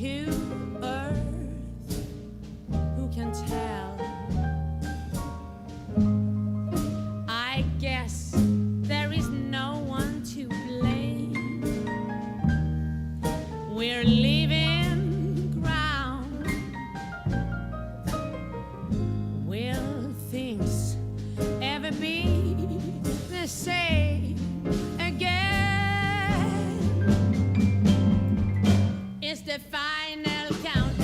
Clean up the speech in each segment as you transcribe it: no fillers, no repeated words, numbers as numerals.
to earth. Who can tell? I guess there is no one to blame. We're leaving ground. Will things ever be the same again? It's the final countdown.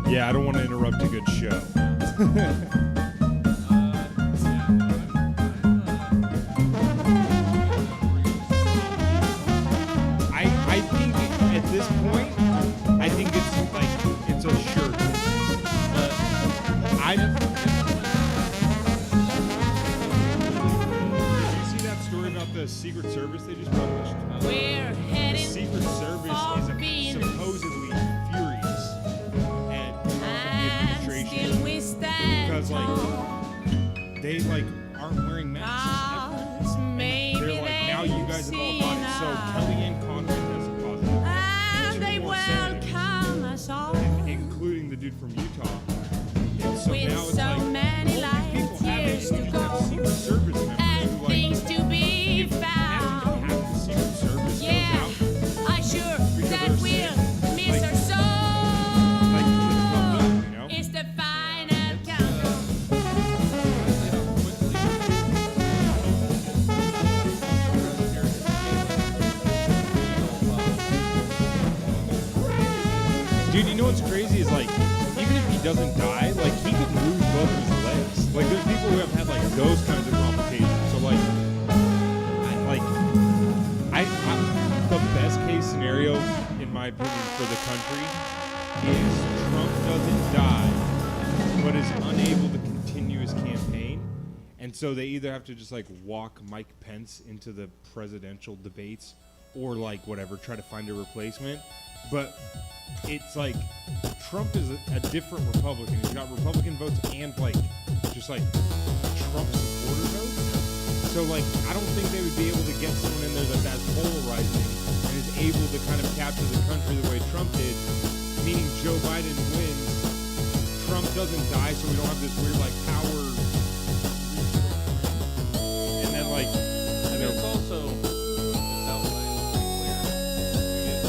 Yeah, I don't want to interrupt a good show. I think at this point, I think it's like it's a sure. Did you see that story about the Secret Service they just published? We're The heading Secret Service for is Venus. supposedly furious at the And administration still we stand because tall. they aren't wearing masks ever. Cause maybe They're like, now you guys have all bought it. So Kellyanne Conway tested positive. and Two they more senators, welcome us all including the dude from Utah. And so with now it's so like, many all these light people have it, years and to you have go Secret Service members and who things to be imagine found. half the Secret Service Yeah, goes out. I sure Because that they're we'll miss like- our soul. You know? It's the final countdown. Dude, you know what's crazy is like, even if he doesn't die, like he could lose both of his legs. Like there's people who have had like those kinds of complications. So like, the best case scenario, in my opinion, for the country is Trump doesn't die, but is unable to continue his campaign. And so they either have to just like walk Mike Pence into the presidential debates or like whatever, try to find a replacement. But it's like Trump is a different Republican. He's got Republican votes and like just like Trump supporter votes. So like I don't think they would be able to get someone in there that's as polarizing and is able to kind of capture the country the way Trump did. Meaning Joe Biden wins, Trump doesn't die, so we don't have this weird like power. And then like, I mean, it's also it's outlined pretty clear.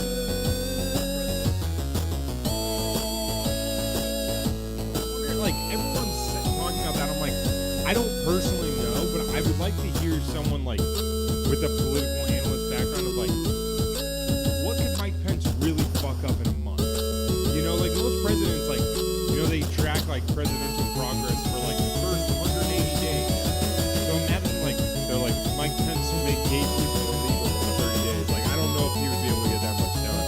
like everyone's talking about that. I'm like, I don't personally know, but I would like to hear someone like with a political analyst background of like, what could Mike Pence really fuck up in a month? You know, like most presidents, like, you know, they track like presidential progress for like the first 180 days. So imagine like they're like Mike Pence make gay people illegal for 30 days. Like I don't know if he would be able to get that much done.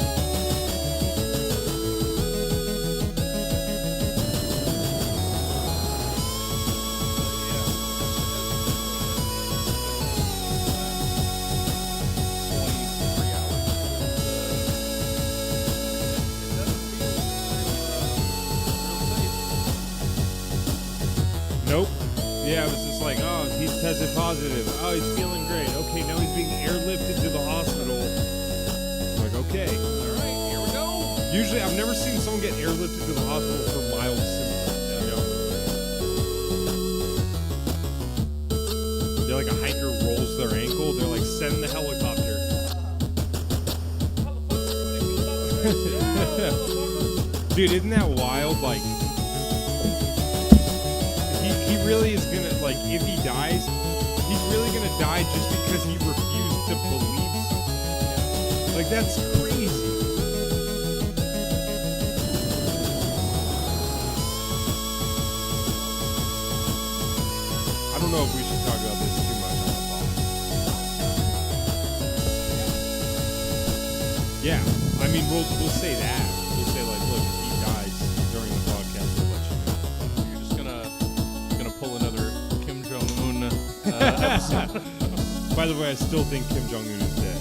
Nope. Yeah, it was just like, oh, he's tested positive. Oh, he's feeling great. Okay, now he's being airlifted to the hospital. okay. All right, here we go. Usually, I've never seen someone get airlifted to the hospital for mild symptoms. You know? They're like a hiker rolls their ankle. They're like, send the helicopter. Dude, isn't that wild? Like, he really is gonna, like, if he dies, he's really gonna die just because he refused to believe something. Like, that's crazy. I don't know if we should talk about this too much on the podcast. Yeah, I mean, we'll say that. We'll say, like, look, if he dies during the podcast, we'll let you know. You're just gonna pull another Kim Jong-un episode. By the way, I still think Kim Jong-un is dead.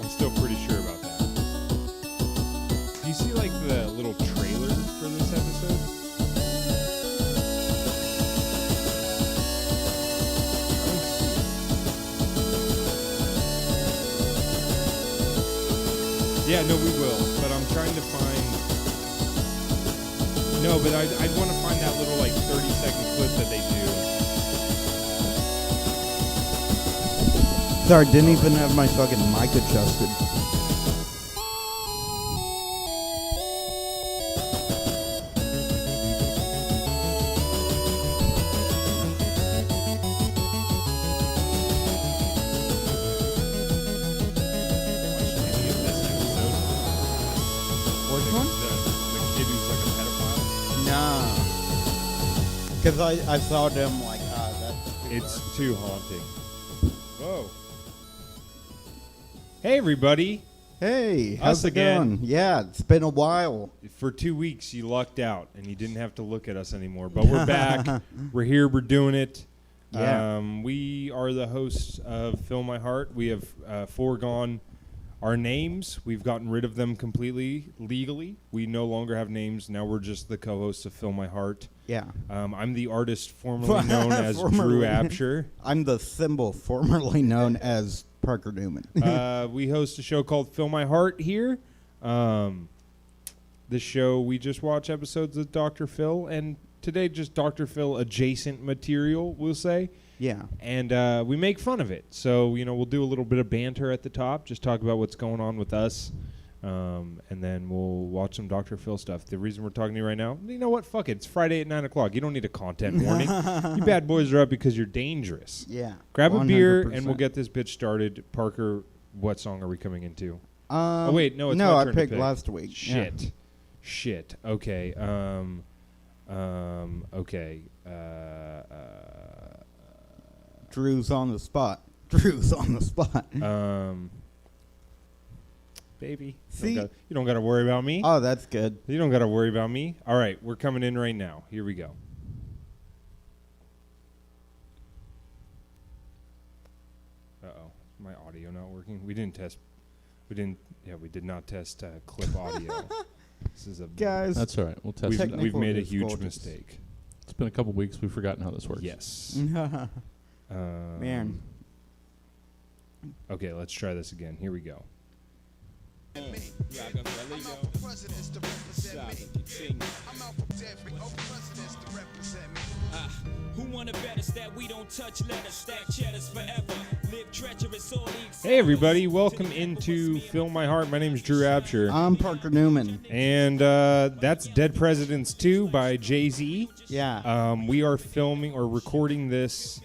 I'm still pretty sure about that. Do you see, like, the little trailer for this episode? Yeah, no, we will. But I'm trying to find... No, but I'd want to find that little, like, 30-second clip that they do. Sorry, didn't even have my fucking mic adjusted. Watch any of this episode. Which one? The kid who's like a pedophile. Nah. Because I saw them like, that's too It's far. too haunting. Whoa. Hey, everybody. Hey, Us how's it again. going? Yeah, it's been a while. For 2 weeks, you lucked out, and you didn't have to look at us anymore. But we're back. We're here. We're doing it. Yeah. We are the hosts of Fill My Heart. We have foregone our names. We've gotten rid of them completely legally. We no longer have names. Now we're just the co-hosts of Fill My Heart. Yeah. I'm the artist formerly known as Drew Formerly. Apsher. I'm the symbol formerly known as Parker Newman. We host a show called Fill My Heart here. The show, we just watch episodes of Dr. Phil, and today just Dr. Phil adjacent material, we'll say. Yeah. And we make fun of it. So, you know, we'll do a little bit of banter at the top, just talk about what's going on with us. And then we'll watch some Dr. Phil stuff. The reason we're talking to you right now, you know what? Fuck it. It's Friday at 9 o'clock. You don't need a content warning. You bad boys are up because you're dangerous. Yeah. Grab a beer 100%. and we'll get this bitch started. Parker, what song are we coming into? Oh, Oh, wait. No, it's no, my I turn to picked pick. last week. Yeah. Shit. Okay. Okay. Drew's on the spot. Drew's on the spot. Baby. See? You don't got to worry about me. Oh, that's good. You don't got to worry about me. All right, we're coming in right now. Here we go. Uh-oh. My audio not working? We did not test clip audio. This is a Guys, That's all right. We'll test it out. we've made a Technical huge difficulties. mistake. It's been a couple weeks. We've forgotten how this works. Yes. man. Okay, let's try this again. Here we go. Who wanna bet us that we don't touch letters, stack cheddars forever, live treacherous all the Hey, everybody. Welcome into Fill My Heart. My name's Drew Apsher. I'm Parker Newman. And that's Dead Presidents 2 by Jay-Z. Yeah. We are filming or recording this.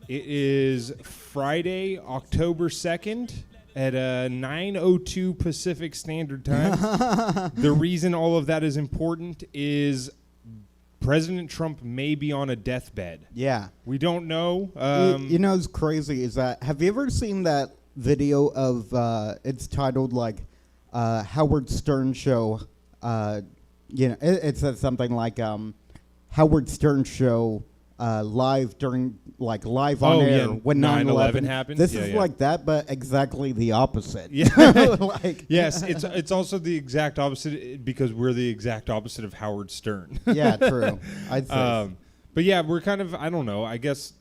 It is Friday, October 2nd at 9:02 Pacific Standard Time. The reason all of that is important is President Trump may be on a deathbed. Yeah. We don't know. You know what's crazy is that, have you ever seen that video of, it's titled like, Howard Stern Show, it says something like, Howard Stern Show, live during, like live on Oh, air yeah, when 9/11 happened? This Yeah, is yeah. like that, but exactly the opposite. Yeah. Like, Yes, it's also the exact opposite because we're the exact opposite of Howard Stern. yeah, true. I'd say. But yeah, we're kind of, I don't know, I guess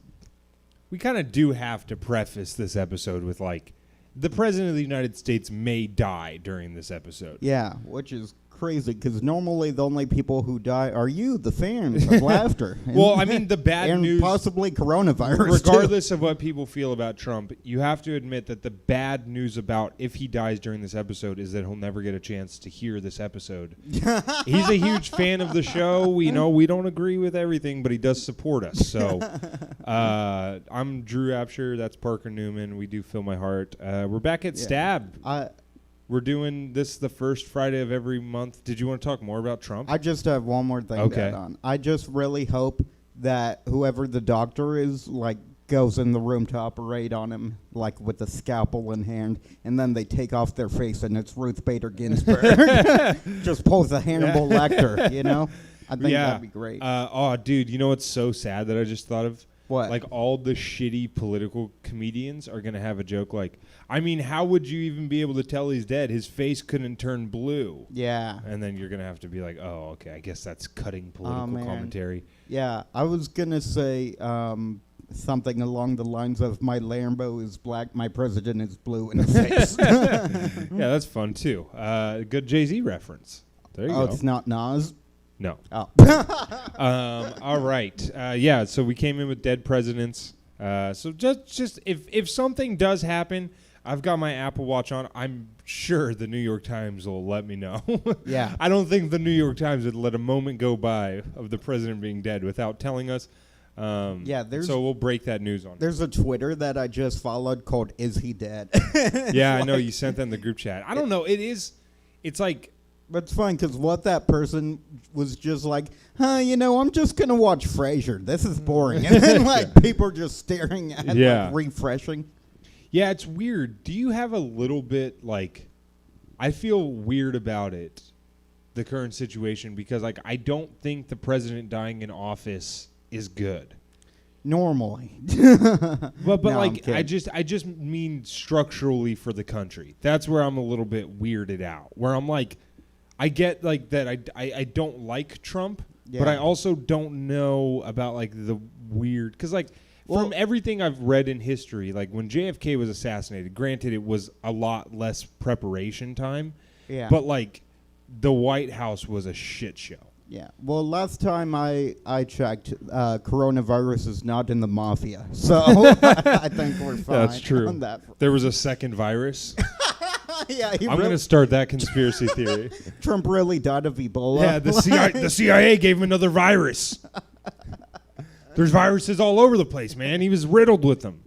we kind of do have to preface this episode with like, the president of the United States may die during this episode. Yeah, which is crazy because normally the only people who die are you, the fans of laughter. Well, I mean, the bad and news, possibly coronavirus. regardless of what people feel about Trump, you have to admit that the bad news about if he dies during this episode is that he'll never get a chance to hear this episode. He's a huge fan of the show. We know we don't agree with everything, but he does support us. So I'm Drew Apsher. That's Parker Newman. We do Fill My Heart. We're back at Stab. We're doing this the first Friday of every month. Did you want to talk more about Trump? I just have one more thing to add on. I just really hope that whoever the doctor is, like, goes in the room to operate on him, like, with a scalpel in hand, and then they take off their face and it's Ruth Bader Ginsburg. Just pulls a Hannibal Lecter, you know? I think that'd be great. Oh, dude, you know what's so sad that I just thought of? What? Like, all the shitty political comedians are going to have a joke like, I mean, how would you even be able to tell he's dead? His face couldn't turn blue. Yeah. And then you're going to have to be like, oh, okay, I guess that's cutting political commentary. Yeah, I was going to say something along the lines of my Lambo is black, my president is blue in the face. Yeah, that's fun, too. Good Jay-Z reference. There you go. Oh, it's not Nas? No. Oh. All right. Yeah, so we came in with dead presidents. So just if something does happen, I've got my Apple Watch on. I'm sure the New York Times will let me know. Yeah. I don't think the New York Times would let a moment go by of the president being dead without telling us. Yeah, so we'll break that news on. There's a Twitter that I just followed called Is He Dead? Yeah, I know. You sent that in the group chat. I don't know. It's like... But it's fine because what that person was just like, you know, I'm just going to watch Frasier. This is boring. And then, like, people are just staring at like, refreshing. Yeah, it's weird. Do you have a little bit, like, I feel weird about it, the current situation, because, like, I don't think the president dying in office is good. Normally. But No, like, I just mean structurally for the country. That's where I'm a little bit weirded out, where I'm like, I get like that I don't like Trump, but I also don't know about like the weird, because like from everything I've read in history, like when JFK was assassinated, granted it was a lot less preparation time, but like the White House was a shit show. Yeah. Well, last time I checked, coronavirus is not in the mafia, so I think we're fine. That's true. On that. There was a second virus. Yeah, I'm going to start that conspiracy theory. Trump really died of Ebola. Yeah, the CIA gave him another virus. There's viruses all over the place, man. He was riddled with them.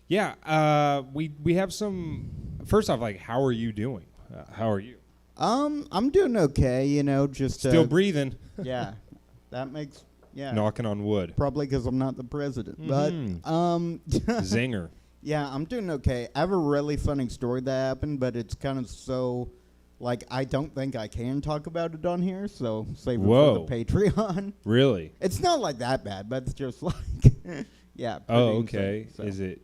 We have some. First off, like, how are you doing? How are you? I'm doing okay. You know, just still breathing. Yeah, that makes knocking on wood. Probably because I'm not the president, but Zinger. Yeah, I'm doing okay. I have a really funny story that happened, but it's kind of so, like, I don't think I can talk about it on here, so save it for the Patreon. Really? It's not like that bad, but it's just like, yeah. Oh, okay. Insane, so. Is it,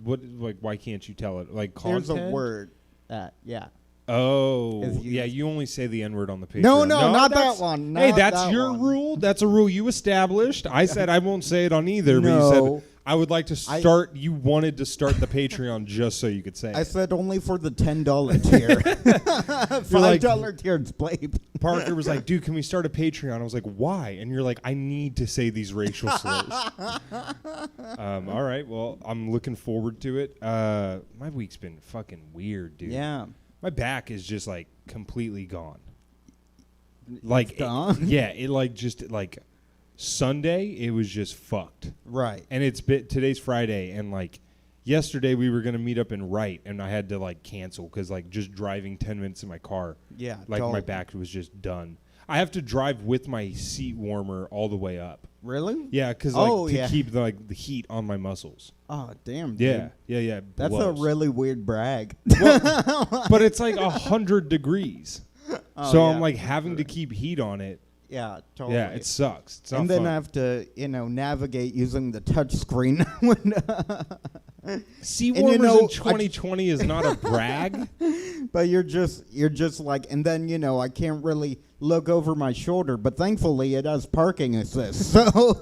what, like, why can't you tell it? Like, content? There's a word that, yeah. Oh, yeah, you only say the N-word on the Patreon. No, not that one. Hey, that's your rule. That's a rule you established. I said I won't say it on either, but you said I would like to start. You wanted to start the Patreon just so you could say I it. said only for the $10 tier. $5 tier, it's bleep. Parker was like, dude, can we start a Patreon? I was like, why? And you're like, I need to say these racial slurs. All right, well, I'm looking forward to it. My week's been fucking weird, dude. Yeah. My back is just like completely gone. Like, gone? It like just like Sunday, it was just fucked. Right. And today's Friday, and like yesterday we were gonna meet up in Wright, and I had to like cancel because like just driving 10 minutes in my car, like my back was just done. I have to drive with my seat warmer all the way up. Really? Yeah, because to keep the heat on my muscles. Oh, damn, dude. Yeah. That's a really weird brag. Well, but it's like 100 degrees. So I'm like having to keep heat on it. Yeah, totally. Yeah, it sucks. It's not and then fun. I have to, navigate using the touch screen. Seat warmers in 2020 is not a brag. But you're just like, and then I can't really look over my shoulder, but thankfully it has parking assist. So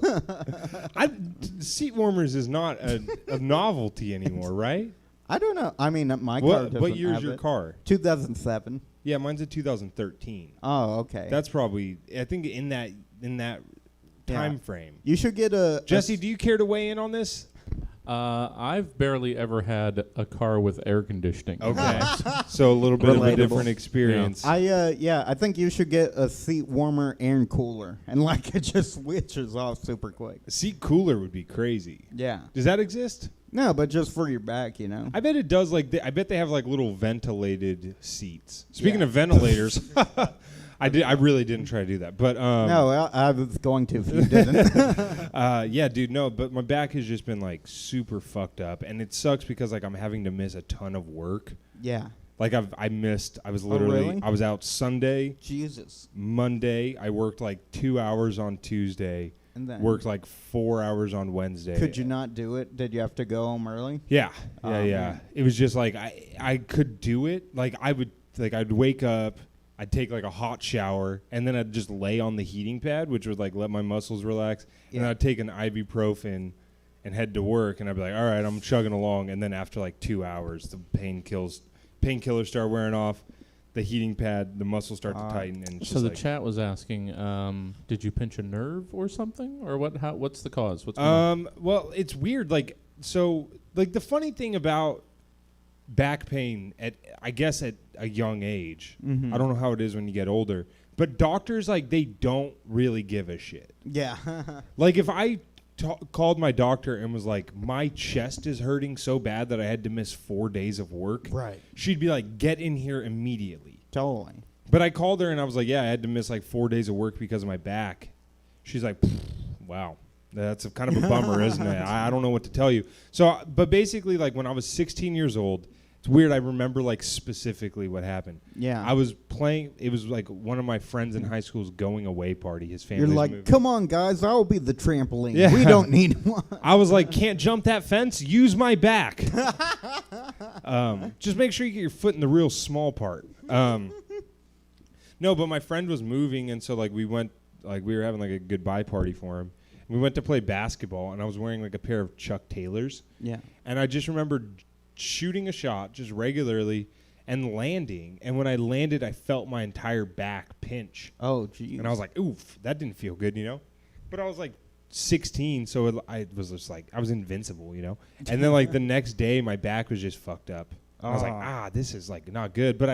Seat warmers is not a novelty anymore, right? I don't know. I mean, my car doesn't What year's have your it. car? 2007. Yeah, mine's a 2013. Oh, okay. That's probably, I think, in that time frame. You should get a Jesse, do you care to weigh in on this? I've barely ever had a car with air conditioning. Okay, so a little bit of a Relatable. different experience. I think you should get a seat warmer and cooler, and like it just switches off super quick. A seat cooler would be crazy. Yeah. Does that exist? No, but just for your back, I bet it does. I bet they have like little ventilated seats. Speaking Yeah. of ventilators, I really didn't try to do that, but No, I was going to if you didn't. yeah, dude, no, but my back has just been like super fucked up, and it sucks because like I'm having to miss a ton of work. Yeah. Like I was literally really? I was out Sunday, Jesus. Monday. I worked like 2 hours on Tuesday. And then Worked like 4 hours on Wednesday. Could you not do it? Did you have to go home early? Yeah, Oh, yeah. man. It was just like I could do it. Like I'd wake up, I'd take like a hot shower, and then I'd just lay on the heating pad, which would like let my muscles relax. And Yeah. I'd take an ibuprofen and head to work, and I'd be like, all right, I'm chugging along. And then after like 2 hours, the painkillers start wearing off. The heating pad, the muscles start to tighten, and it's So just the like, chat was asking, did you pinch a nerve or something, or what? What's the cause? What's going on? Well, it's weird. The funny thing about back pain at a young age, Mhm. I don't know how it is when you get older, but doctors they don't really give a shit. Yeah. Like if I called my doctor and was like, my chest is hurting so bad that I had to miss 4 days of work, Right. she'd be like, get in here immediately. Totally. But I called her and I was like, yeah, I had to miss like 4 days of work because of my back. She's like, wow, that's kind of a bummer, isn't it? I don't know what to tell you. So, but basically, like when I was 16 years old, it's weird. I remember like specifically what happened. Yeah. I was playing. It was like one of my friends in high school's going away party. His family. You're like, come on, guys, I'll be the trampoline. Yeah. We don't need one. I was like, can't jump that fence. Use my back. Just make sure you get your foot in the real small part. No, but my friend was moving, and so like we went, like we were having like a goodbye party for him. We went to play basketball, and I was wearing like a pair of Chuck Taylors. Yeah. And I just remember shooting a shot just regularly and landing. And when I landed, I felt my entire back pinch. Oh, geez. And I was like, oof, that didn't feel good, But I was like 16, so I was just like, I was invincible, And then like the next day, my back was just fucked up. I was like, this is like not good. But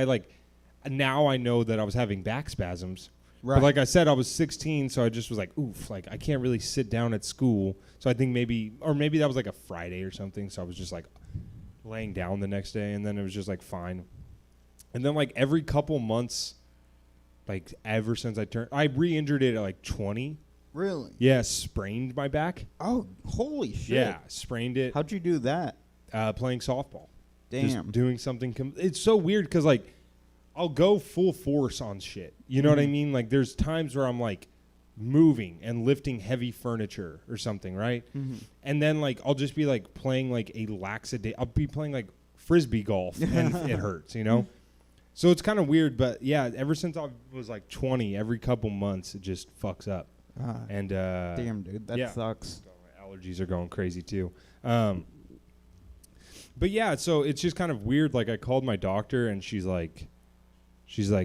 now I know that I was having back spasms. Right. But like I said, I was 16, so I just was like, oof, like I can't really sit down at school. So I think maybe that was like a Friday or something. So I was just like laying down the next day, and then it was just like fine. And then like every couple months, like ever since I re-injured it at like 20. Really? Yeah, sprained my back. Oh, holy shit. Yeah, sprained it. How'd you do that? Playing softball. Damn. Just doing something. It's so weird because like I'll go full force on shit. You know what I mean? Like there's times where I'm like moving and lifting heavy furniture or something, right? Mm-hmm. And then like I'll just be like playing like a laxative. I'll be playing like frisbee golf and it hurts, So it's kind of weird, but yeah, ever since I was like 20, every couple months it just fucks up. And Damn, dude, that yeah. sucks. My allergies are going crazy too. But yeah, so it's just kind of weird. Like I called my doctor and she's like,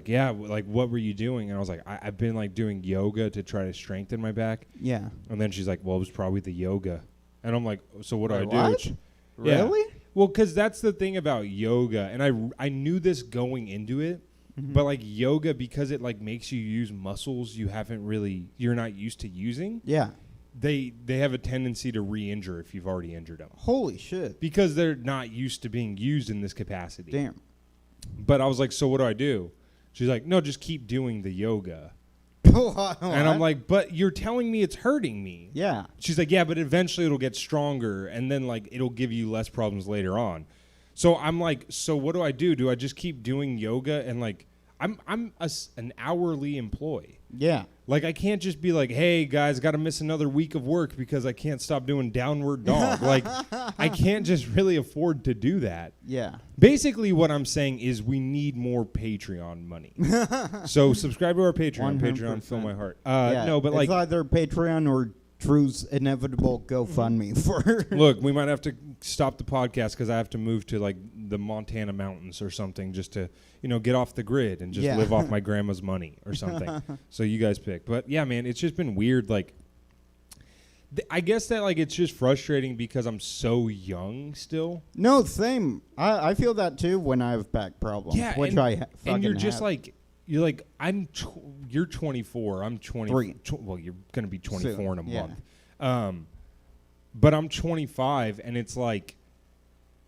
yeah, like what were you doing? And I was like, I've been like doing yoga to try to strengthen my back. Yeah. And then she's like, well, it was probably the yoga. And I'm like, so what do I Wait, do? what? Yeah. Really? Well, because that's the thing about yoga, and I knew this going into it, but like yoga, because it like makes you use muscles you're not used to using. Yeah. They have a tendency to re-injure if you've already injured them Holy shit. because they're not used to being used in this capacity. Damn. But I was like, so what do I do? She's like, no, just keep doing the yoga. And I'm like, but you're telling me it's hurting me. yeah. She's like, yeah, but eventually it'll get stronger, and then like it'll give you less problems later on. So I'm like, so what do I do? Do I just keep doing yoga? And like, I'm an hourly employee. Yeah. Like, I can't just be like, hey, guys, got to miss another week of work because I can't stop doing downward dog. Like, I can't just really afford to do that. Yeah. Basically, what I'm saying is we need more Patreon money. So subscribe to our Patreon. 100%. Patreon, fill my heart. Yeah, No, but like, it's either Patreon or Drew's inevitable GoFundMe for. look, we might have to stop the podcast because I have to move to like the Montana mountains or something just to, get off the grid and just Yeah. live off my grandma's money or something. So you guys pick. But yeah, man, it's just been weird. Like, I guess that like it's just frustrating because I'm so young still. No, same. I feel that too when I have back problems. Yeah, which and, I and you're fucking just have. like you're 24. I'm 20. Well, you're gonna be 24 Soon, in a yeah. month. But I'm 25, and it's like,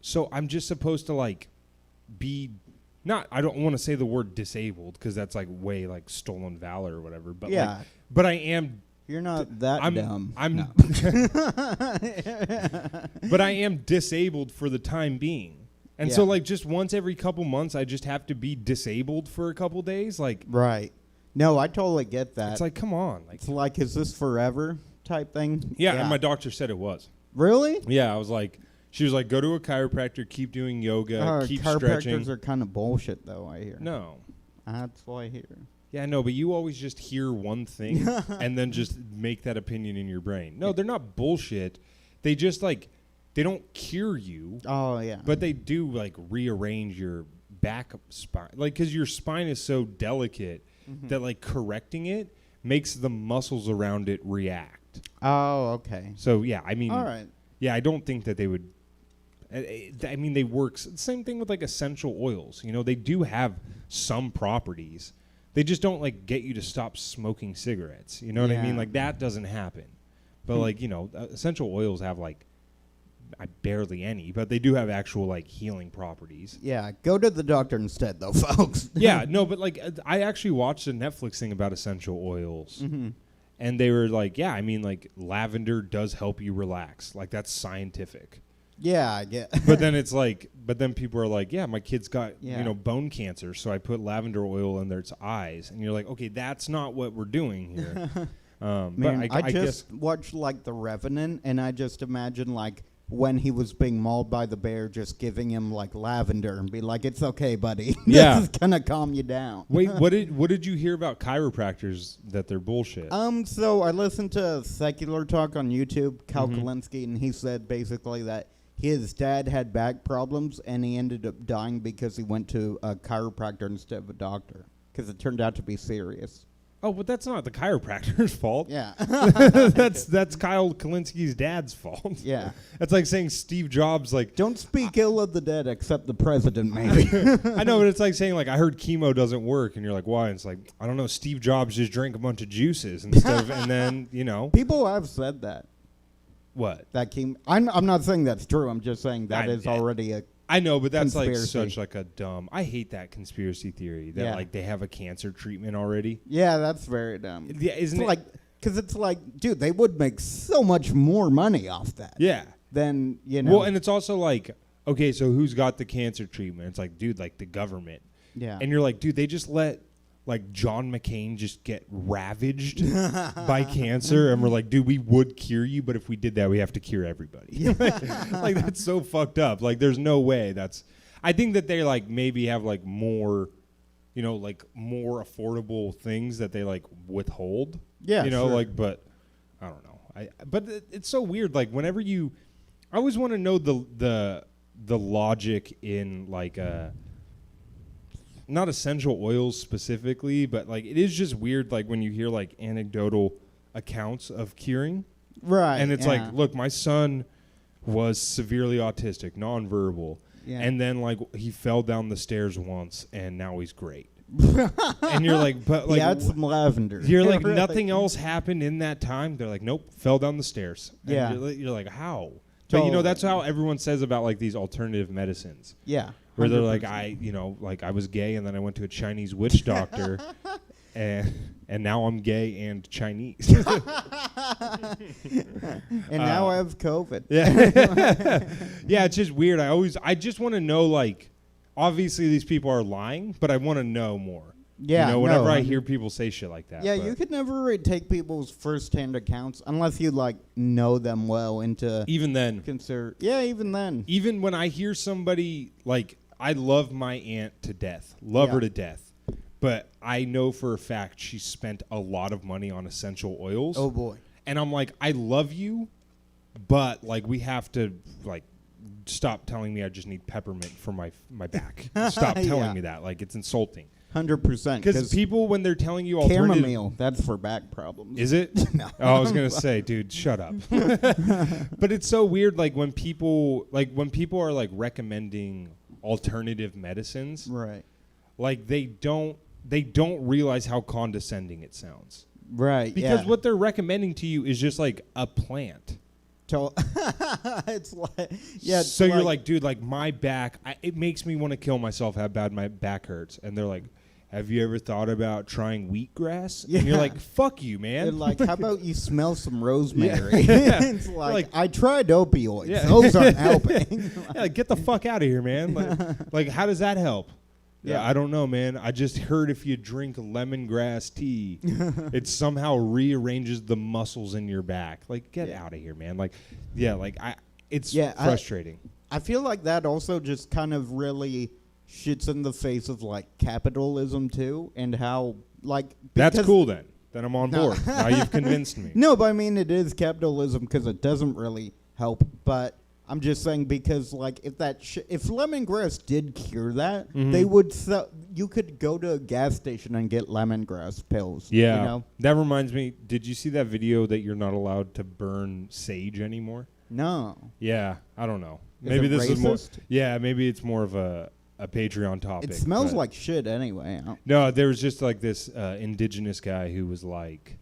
so I'm just supposed to like be not. I don't want to say the word disabled because that's like way like stolen valor or whatever. But Yeah. like, but I am. You're not that I'm dumb. I'm. No. But I am disabled for the time being. And so Yeah. like just once every couple months I just have to be disabled for a couple days. Like Right. No, I totally get that. it's like come on. Like It's like, is this forever type thing? yeah, and my doctor said it was. Really? Yeah, I was like she was like go to a chiropractor, keep doing yoga, keep stretching. Chiropractors are kind of bullshit, though, I hear. No. That's what I hear. Yeah, no, but you always just hear one thing and then just make that opinion in your brain. No, they're not bullshit. They just like they don't cure you. Oh, yeah. But they do like rearrange your back spine, like because your spine is so delicate that like correcting it makes the muscles around it react. Oh, okay. So yeah, I mean, All right. yeah, I don't think that they would. I mean, they work. Same thing with like essential oils. They do have some properties. They just don't like get you to stop smoking cigarettes. You know what I mean? Yeah. Like that doesn't happen. But like essential oils have like barely any, but they do have actual like healing properties. Yeah, go to the doctor instead, though, folks. Yeah, no, but like I actually watched a Netflix thing about essential oils, and they were like, yeah, I mean, like lavender does help you relax, like that's scientific. Yeah, I get. But then it's like, but then people are like, yeah, my kid's got Yeah. bone cancer, so I put lavender oil in their eyes, and you're like, okay, that's not what we're doing here. Man, But I guess just watched like The Revenant, and I just imagine like when he was being mauled by the bear, just giving him like lavender and be like, "It's okay, buddy. Yeah. This is gonna calm you down." wait, what did you hear about chiropractors that they're bullshit? So I listened to Secular Talk on YouTube, Cal Mm-hmm. Kalinske, and he said basically that his dad had back problems, and he ended up dying because he went to a chiropractor instead of a doctor because it turned out to be serious. Oh, but that's not the chiropractor's fault. Yeah. that's Kyle Kalinski's dad's fault. Yeah. That's like saying Steve Jobs, like, Don't speak ill of the dead except the president, maybe. I know, but it's like saying, like, I heard chemo doesn't work, and you're like, why? And it's like, I don't know, Steve Jobs just drank a bunch of juices instead of, and then, People have said that. what? That came. I'm not saying that's true. I'm just saying that I- is already a. I know, but that's like Conspiracy. such like a dumb. I hate that conspiracy theory that Yeah. like they have a cancer treatment already. Yeah, that's very dumb. Yeah, isn't It's it? like, because it's like, dude, they would make so much more money off that. Yeah. Than Well, and it's also like, okay, so who's got the cancer treatment? It's like, dude, like the government. yeah. And you're like, dude, they just let like John McCain just get ravaged by cancer, and we're like, dude, we would cure you, but if we did that, we have to cure everybody. Like that's so fucked up. Like there's no way that's. I think that they like maybe have like more, like more affordable things that they like withhold. Yeah, sure. like, but I don't know. But it's so weird. Like whenever I always want to know the logic in like not essential oils specifically, but like it is just weird like when you hear like anecdotal accounts of curing. right. And it's yeah. like, look, my son was severely autistic, nonverbal. Yeah. And then like he fell down the stairs once and now he's great. And you're like, but like he had some lavender. you're like Really. nothing else happened in that time. They're like, nope, fell down the stairs. And Yeah. you're like, how? But Totally. that's how everyone says about like these alternative medicines. Yeah. Where they're like, 100%. like I was gay and then I went to a Chinese witch doctor and now I'm gay and Chinese. And now I have COVID. Yeah. Yeah, it's just weird. I just want to know, like, obviously these people are lying, but I want to know more. Yeah, You know, whenever no, I I'm- hear people say shit like that. Yeah, but you could never really take people's first-hand accounts unless you like know them well into even then, consider. Yeah, even then. even when I hear somebody like, I love my aunt to death, love Yeah. her to death, but I know for a fact she spent a lot of money on essential oils. Oh boy. And I'm like, I love you, but like we have to like stop telling me I just need peppermint for my back. Stop telling Yeah. me that. Like it's insulting. 100%. Because people, when they're telling you alternative, chamomile, that's for back problems. is it? No. Oh, I was gonna say, dude, shut up. But it's so weird, like when people are like recommending alternative medicines, Right. like they don't realize how condescending it sounds. Right. Because yeah. what they're recommending to you is just like a plant. It's like yeah. It's So you're like, dude, like my back, it makes me want to kill myself how bad my back hurts. And they're like, have you ever thought about trying wheatgrass? And you're Yeah. like, fuck you, man. they're like, how about you smell some rosemary? Yeah. It's like, Like- I tried opioids. Yeah. Those aren't helping. Yeah, like, get the fuck out of here, man. Like, how does that help? Yeah, Yeah. I don't know, man. I just heard if you drink lemongrass tea, it somehow rearranges the muscles in your back. Like, get Yeah. out of here, man. Like, yeah, like it's Yeah, frustrating. I feel like that also just kind of really shits in the face of like capitalism too, and how like That's because- cool then. Then I'm on No. board. Now you've convinced me. No, but I mean it is capitalism because it doesn't really help. But I'm just saying because like if if lemongrass did cure that, Mhm. they would sell. You could go to a gas station and get lemongrass pills. Yeah. You know? That reminds me, did you see that video that you're not allowed to burn sage anymore? No. Yeah, I don't know. Is Maybe it this is more. racist? Yeah, maybe it's more of a Patreon topic. It smells but- like shit anyway. I don't- No, there was just like this indigenous guy who was like,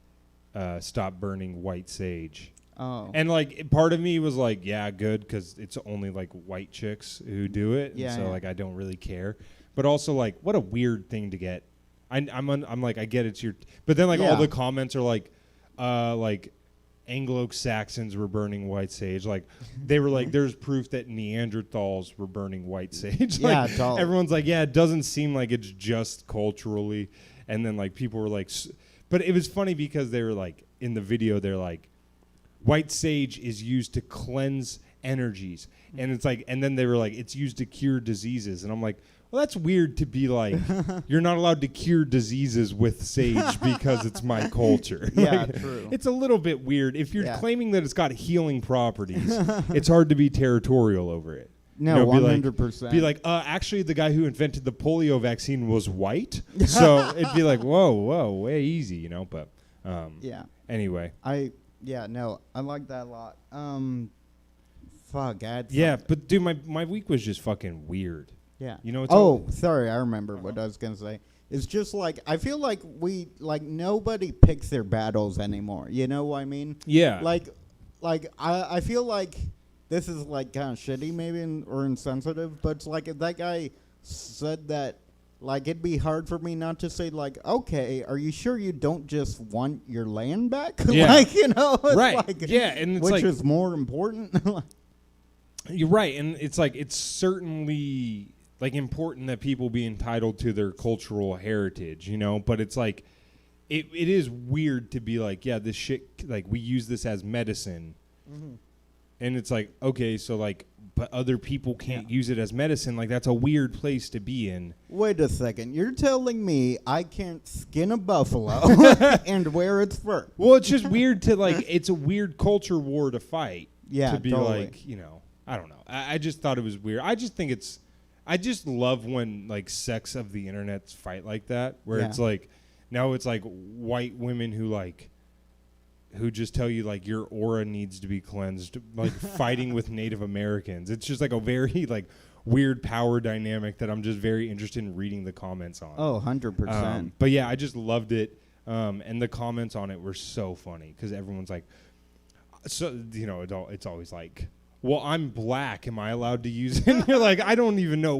stop burning white sage. Oh. And like part of me was like, yeah, good, because it's only like white chicks who do it. Yeah, And so yeah. like I don't really care. But also like, what a weird thing to get. I'm like, I get it's your. But then like all Yeah. the comments are like Anglo-Saxons were burning white sage. Like they were like, there's proof that Neanderthals were burning white sage. Yeah, Like, totally. everyone's like, yeah, it doesn't seem like it's just culturally. And then like people were like, but it was funny because they were like in the video, they're like, white sage is used to cleanse energies. And it's like, and then they were like, it's used to cure diseases. And I'm like, well, that's weird to be like, you're not allowed to cure diseases with sage because it's my culture. Yeah, Like, true. It's a little bit weird. If you're Yeah. claiming that it's got healing properties, it's hard to be territorial over it. No, be like- 100%. Be like, actually, the guy who invented the polio vaccine was white. So it'd be like, whoa, way easy, you know? But yeah. anyway. I like that a lot. Fuck, add Yeah, something. but dude, my week was just fucking weird. Yeah. You know, it's Oh, sorry, I remember what I was gonna say. It's just like I feel like nobody picks their battles anymore. You know what I mean? Yeah. Like I feel like this is like kind of shitty maybe or insensitive, but it's like if that guy said that, like it'd be hard for me not to say like, okay, are you sure you don't just want your land back? Yeah. Like, you know, it's Right. like, Yeah, and it's which like- is more important. You're right, and it's like it's certainly like important that people be entitled to their cultural heritage, you know, but it's like it is weird to be like, yeah, this shit, like we use this as medicine. And it's like, okay, so like but other people can't use it as medicine. Like that's a weird place to be in. Wait a second. You're telling me I can't skin a buffalo and wear its fur? Well, it's just weird to like it's a weird culture war to fight. Yeah, To be totally. like, you know, I don't know. I just thought it was weird. I just love when like sects of the internets fight like that, where Yeah. it's like now it's like white women who just tell you like your aura needs to be cleansed, like fighting with Native Americans. It's just like a very like weird power dynamic that I'm just very interested in reading the comments on. Oh, 100%. But yeah, I just loved it. And the comments on it were so funny because everyone's like, so you know, it's always like, well, I'm black. Am I allowed to use it? And you're like, I don't even know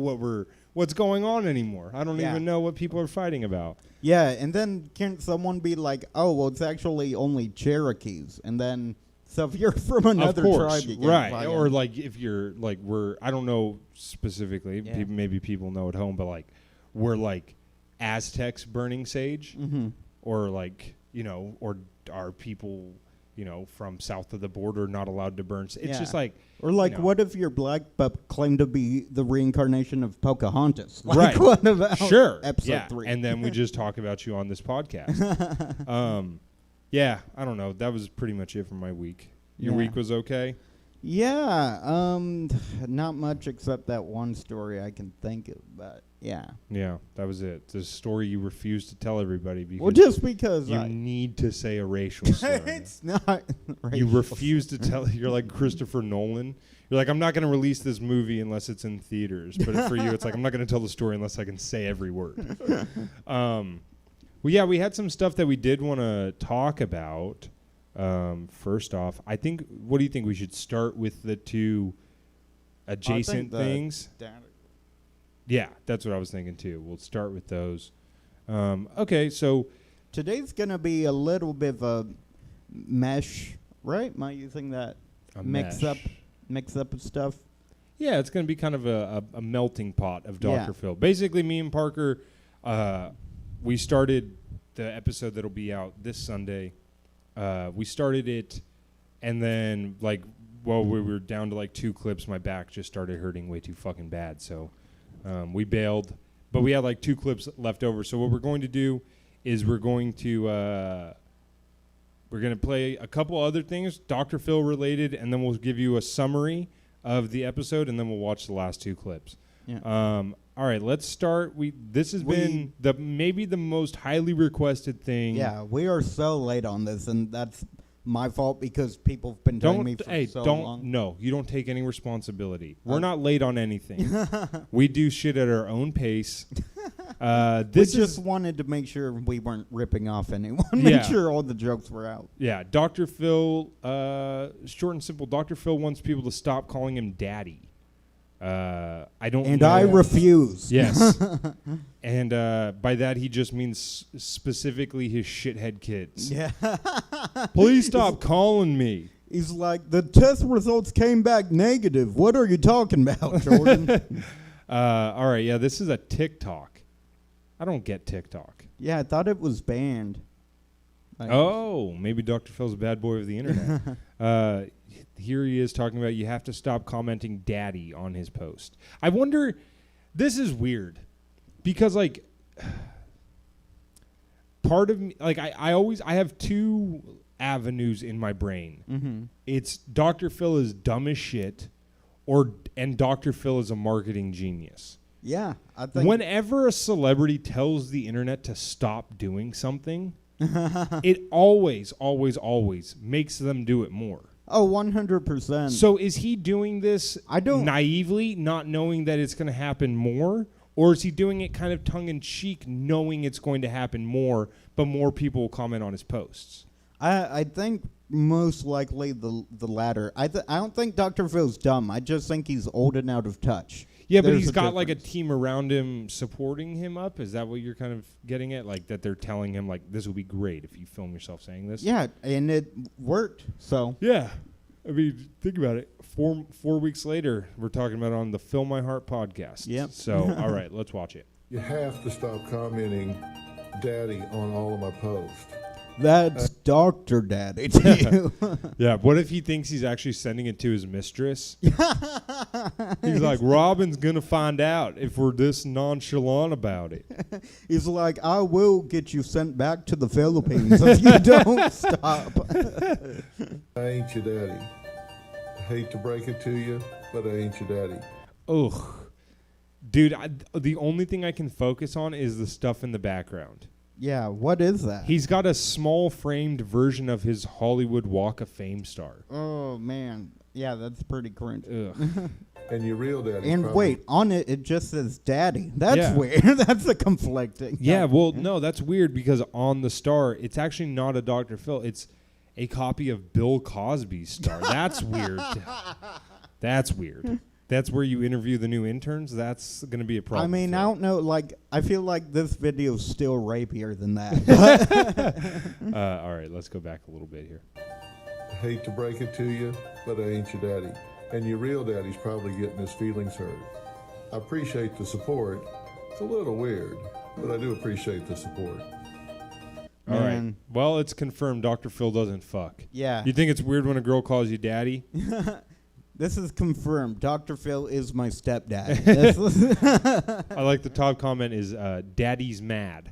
what's going on anymore. I don't Yeah. even know what people are fighting about. Yeah, and then can't someone be like, oh, well, it's actually only Cherokees, and then so if you're from another of course, tribe, you can't right? fight Or them. like if you're like I don't know specifically. Yeah. Maybe people know at home, but like we're like Aztecs burning sage, Mm-hmm. or like, you know, or are people, you know, from south of the border not allowed to burn? It's Yeah. just like, Or like, you know. what if you're black but claim to be the reincarnation of Pocahontas? Like, Right. what about Sure, episode yeah, 3? and then we just talk about you on this podcast. Yeah, I don't know. That was pretty much it for my week. Your Yeah. week was okay? Yeah, not much except that one story I can think of, but yeah. Yeah, that was it. The story you refused to tell everybody because Well, just because you I, need to say a racial story. it's not. You racial. refuse to tell. You're like Christopher Nolan. You're like, I'm not going to release this movie unless it's in theaters. But for you, it's like, I'm not going to tell the story unless I can say every word. Well, yeah, we had some stuff that we did want to talk about. First off, I think, what do you think? We should start with the two adjacent things? Yeah, that's what I was thinking too. We'll start with those. Okay, so Today's gonna be a little bit of a mesh, right? Am I using that a mix mesh. up of stuff? Yeah, it's going to be kind of a melting pot of Dr. Yeah. Phil. Basically, me and Parker, we started the episode that'll be out this Sunday. We started it, and then, like, well, we were down to, like, 2 clips. My back just started hurting way too fucking bad, so we bailed. But we had, like, 2 clips left over. So what we're going to do is we're going to play a couple other things, Dr. Phil related, and then we'll give you a summary of the episode, and then we'll watch the last 2 clips. Yeah. All right, let's start. This has been maybe the most highly requested thing. Yeah, we are so late on this, and that's my fault because people have been telling me for so long. No, you don't take any responsibility. We're not late on anything. We do shit at our own pace. We just wanted to make sure we weren't ripping off anyone. Yeah. Make sure all the jokes were out. Yeah, Dr. Phil, short and simple, Dr. Phil wants people to stop calling him daddy. I don't And know. I refuse. Yes. And by that, he just means specifically his shithead kids. Yeah. Please stop calling me. He's like, the test results came back negative. What are you talking about, Jordan? All right, yeah, this is a TikTok. I don't get TikTok. Yeah, I thought it was banned. Like, Oh, maybe Dr. Phil's a bad boy of the internet. Here he is talking about you have to stop commenting daddy on his post. I wonder, this is weird because, like, part of me, like, I have 2 avenues in my brain. Mm-hmm. It's Dr. Phil is dumb as shit, and Dr. Phil is a marketing genius. Yeah, I think. Whenever a celebrity tells the internet to stop doing something, it always, always, always makes them do it more. Oh, 100%. So is he doing this I don't- naively, not knowing that it's going to happen more? Or is he doing it kind of tongue-in-cheek, knowing it's going to happen more, but more people will comment on his posts? I think most likely the latter. I don't think Dr. Phil's dumb. I just think he's old and out of touch. Yeah, but There's he's a got like a difference. team around him supporting him up. Is that what you're kind of getting at? Like that they're telling him like this would be great if you film yourself saying this? Yeah, and it worked. So Yeah. I mean, think about it. 4 weeks later, we're talking about it on the Fill My Heart podcast. Yep. So, all right, let's watch it. You have to stop commenting daddy on all of my posts. that's Dr. Daddy to you. Yeah, what if he thinks he's actually sending it to his mistress? He's like, Robin's going to find out if we're this nonchalant about it. He's like, I will get you sent back to the Philippines if you don't stop. I ain't your daddy. I hate to break it to you, but I ain't your daddy. Ugh. Dude, the only thing I can focus on is the stuff in the background. Yeah, what is that? He's got a small framed version of his Hollywood Walk of Fame star. Oh, man. Yeah, that's pretty cringe. Ugh. And your real daddy. And wait, on it just says daddy. That's Yeah. weird. That's a conflicting. Yeah, well, no, that's weird because on the star, it's actually not a Dr. Phil. It's a copy of Bill Cosby's star. That's weird. That's weird. That's where you interview the new interns? That's going to be a problem. I mean, I don't know. Like, I feel like this video is still rapier than that. All right, let's go back a little bit here. I hate to break it to you, but I ain't your daddy. And your real daddy's probably getting his feelings hurt. I appreciate the support. It's a little weird, but I do appreciate the support. All right. Man. Well, it's confirmed Dr. Phil doesn't fuck. Yeah. You think it's weird when a girl calls you daddy? This is confirmed. Dr. Phil is my stepdad. This I like the top comment is daddy's mad.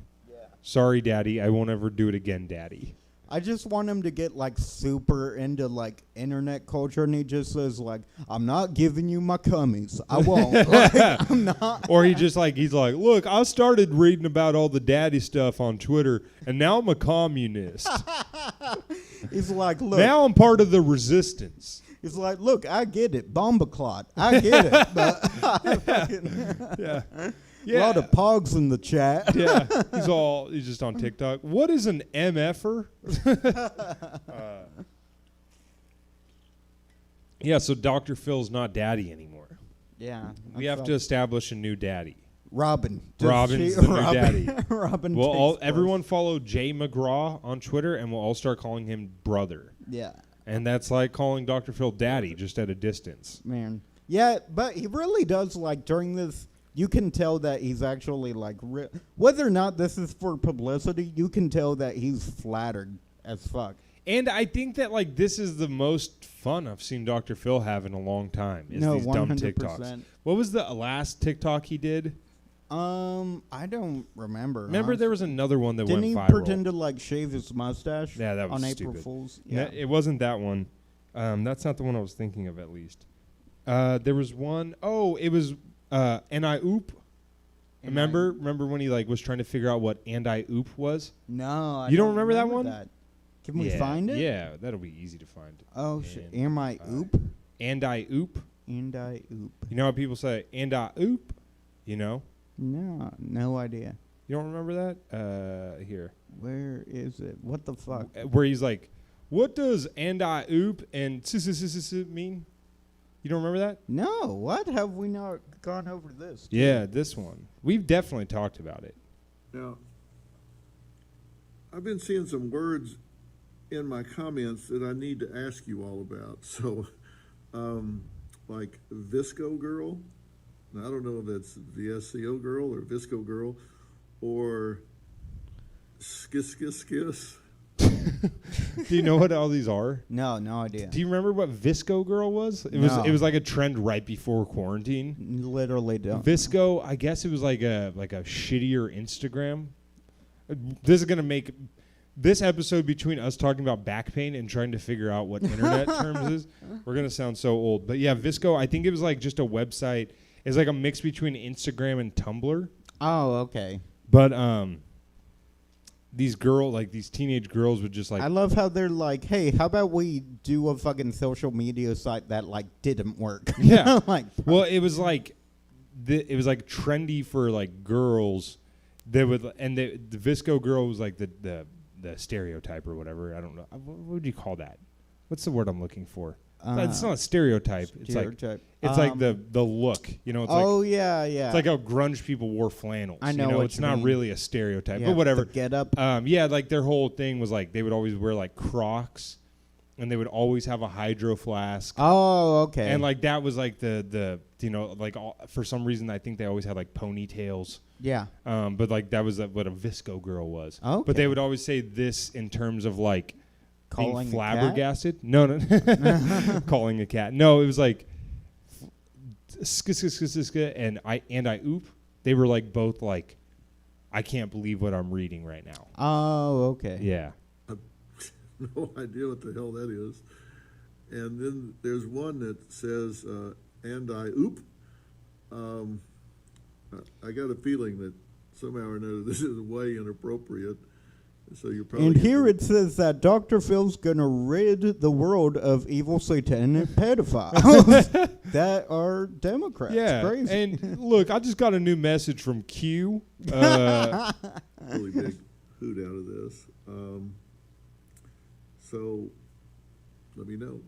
Sorry, daddy. I won't ever do it again, daddy. I just want him to get like super into like internet culture, and he just says like, "I'm not giving you my cummies. I won't." Like, I'm not. Or he's like, look, I started reading about all the daddy stuff on Twitter, and now I'm a communist. He's like, "Look." Now I'm part of the resistance. He's like, "Look, I get it, bomba clot. I get it." But Yeah. a lot of pogs in the chat. Yeah. He's just on TikTok. What is an MFer? Yeah, so Dr. Phil's not daddy anymore. Yeah. We have to establish a new daddy. Robin. Robin's the new daddy. Robin. Well, takes place. everyone follow Jay McGraw on Twitter, and we'll all start calling him brother. Yeah. And that's like calling Dr. Phil daddy, just at a distance. Man. Yeah, but he really does, like, during this, you can tell that he's actually, like, whether or not this is for publicity, you can tell that he's flattered as fuck. And I think that, like, this is the most fun I've seen Dr. Phil have in a long time, is No, these dumb 100%. TikToks. What was the last TikTok he did? I don't remember. Remember there was another one that Didn't went he viral. pretend to, like, shave his mustache? Yeah, that was on stupid. April Fool's? No, Yeah. it wasn't that one. That's not the one I was thinking of, at least. There was one. Oh, it was and-I-oop. Remember when he like was trying to figure out what and-I-oop was? No, I You don't remember that one? That. Can we find it? Yeah, that'll be easy to find. Oh shit! And Am I oop? And-I-oop. And I oop. You know how people say and-I-oop? You know? No idea. You don't remember that? Here. Where is it? What the fuck? Where he's like, what does and-I-oop and mean? You don't remember that? No. What have we not gone over this? Yeah, this one. We've definitely talked about it. Now, I've been seeing some words in my comments that I need to ask you all about. So, like Visco Girl. Now, I don't know if that's VSCO Girl or Visco Girl or Skis Skis Skis. Do you know what all these are? No idea. Do you remember what Visco Girl was? It No. was like a trend right before quarantine. Literally don't. Visco, I guess it was like a shittier Instagram. This is gonna make this episode between us talking about back pain and trying to figure out what internet terms is. We're gonna sound so old, but yeah, Visco. I think it was like just a website. It's like a mix between Instagram and Tumblr. Oh, okay. But these teenage girls would just like. I love how they're like, hey, how about we do a fucking social media site that like didn't work? Yeah. Like, Well, it was like it was like trendy for like girls. They would the Visco girl was like the stereotype or whatever. I don't know. What would you call that? What's the word I'm looking for? It's not a stereotype. It's stereotype. like the look. You know, it's Oh like yeah. it's like how grunge people wore flannels. I know You know what it's you not mean. really a stereotype, Yeah, but whatever. the get up. Yeah, like their whole thing was like they would always wear like Crocs, and they would always have a hydro flask. Oh, okay. And like that was like the you know like for some reason I think they always had like ponytails. yeah. But like that was what a Visco girl was. Okay. But they would always say this in terms of like Calling being a cat? flabbergasted. No. Calling a cat. No, it was like and I-oop. They were like both like I can't believe what I'm reading right now. Oh, okay. Yeah. No idea what the hell that is. And then there's one that says, and I oop. I got a feeling that somehow or another this is way inappropriate. So you're probably And here it says that Dr. Phil's gonna rid the world of evil satanic pedophiles that are Democrats. Yeah. Crazy. And look, I just got a new message from Q. really big hoot out of this. So let me know.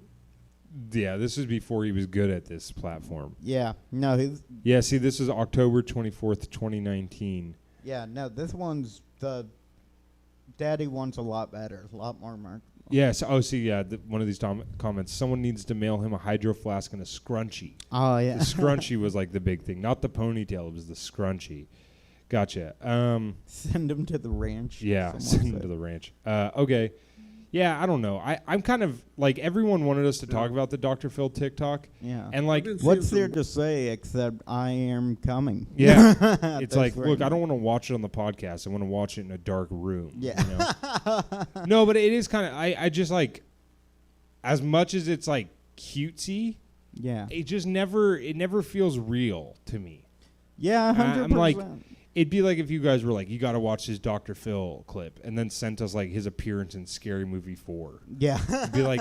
Yeah, this was before he was good at this platform. Yeah. No, he's Yeah, see, this is October 24th, 2019. yeah, no, this one's the daddy one's a lot better, a lot more marked. Yes. Oh, see, yeah, one of these comments. Someone needs to mail him a hydro flask and a scrunchie. Oh yeah. The scrunchie was like the big thing, not the ponytail. It was the scrunchie. Gotcha. Send him to the ranch. Yeah, someone send him said. to the ranch. Okay. Yeah, I don't know. I'm kind of like everyone wanted us to talk about the Dr. Phil TikTok, Yeah. and like, I've been What's seeing there some- to say except I am coming? yeah, it's That's like, right. look, I don't want to watch it on the podcast. I want to watch it in a dark room. Yeah. You know? No, but it is kind of. I just like, as much as it's like cutesy, Yeah. it just never feels real to me. Yeah, 100%. I'm like, it'd be like if you guys were like, you got to watch this Dr. Phil clip, and then sent us like his appearance in Scary Movie 4. yeah. It'd be like,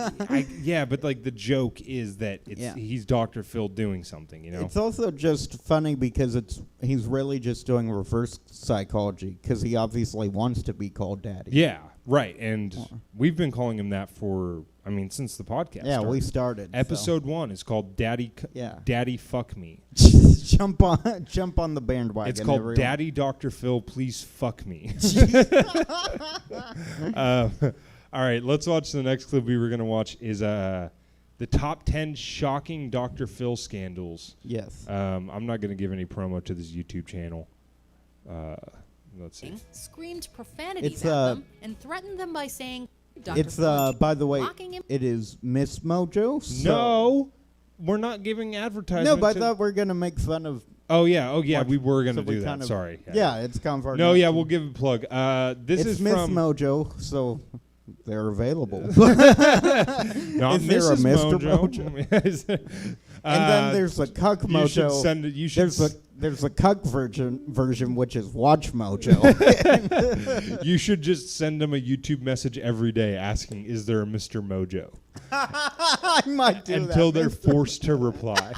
yeah, but like the joke is that he's Dr. Phil doing something, you know? It's also just funny because he's really just doing reverse psychology because he obviously wants to be called daddy. Yeah, right. And we've been calling him that for, I mean, since the podcast. Yeah, we started. started. Episode 1 is called Yeah. Daddy Fuck Me. jump on the bandwagon. It's called everyone. Daddy Dr. Phil, Please Fuck Me. All right, let's watch the next clip we were going to watch is the top 10 shocking Dr. Phil scandals. Yes. I'm not going to give any promo to this YouTube channel. Let's see. Screamed profanities It's, at them and threatened them by saying, Dr. It's Phil by the way, mocking him. it is Miss Mojo. So No, we're not giving advertisement. No, but I to- thought we're gonna make fun of. Oh yeah, we were going to so we do that. kind of- Sorry. Yeah, it's kind of hard. No, not yeah, to. we'll give a plug. This It's is Miss from Mojo, so they're available. not Is there a Mrs. Mr. Mojo. Is there- And then there's a Cuck you should Mojo. send it. You should. There's a Cuck version which is Watch Mojo. You should just send them a YouTube message every day asking, "Is there a Mr. Mojo?" I might do Until that. they're forced to reply.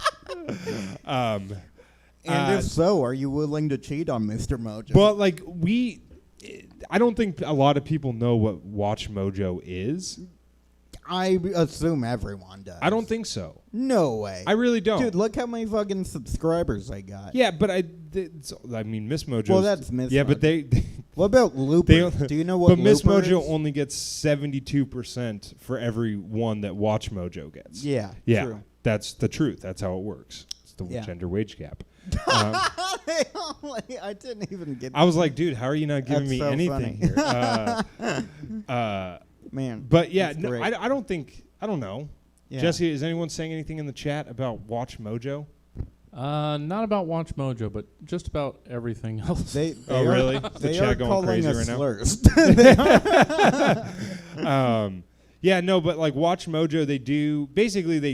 And if so, are you willing to cheat on Mr. Mojo? But like I don't think a lot of people know what Watch Mojo is. I assume everyone does. I don't think so. No way. I really don't. Dude, look how many fucking subscribers I got. Yeah, but I mean, Miss Mojo. Well, that's Miss Yeah, but Mojo. What about Looper? Do you know what But Miss Looper Mojo is? only gets 72% for every one that Watch Mojo gets. Yeah, Yeah, true. that's the truth. That's how it works. It's the Yeah. gender wage gap. I didn't even get I was like, dude, how are you not giving That's me so anything funny. here? Man. But yeah, that's no, great. I don't think, I don't know. Yeah. Jesse, is anyone saying anything in the chat about Watch Mojo? Not about Watch Mojo, but just about everything else. They Oh, are- really? Is the They chat are going calling crazy us right now? slurs. Yeah, no, but like Watch Mojo, they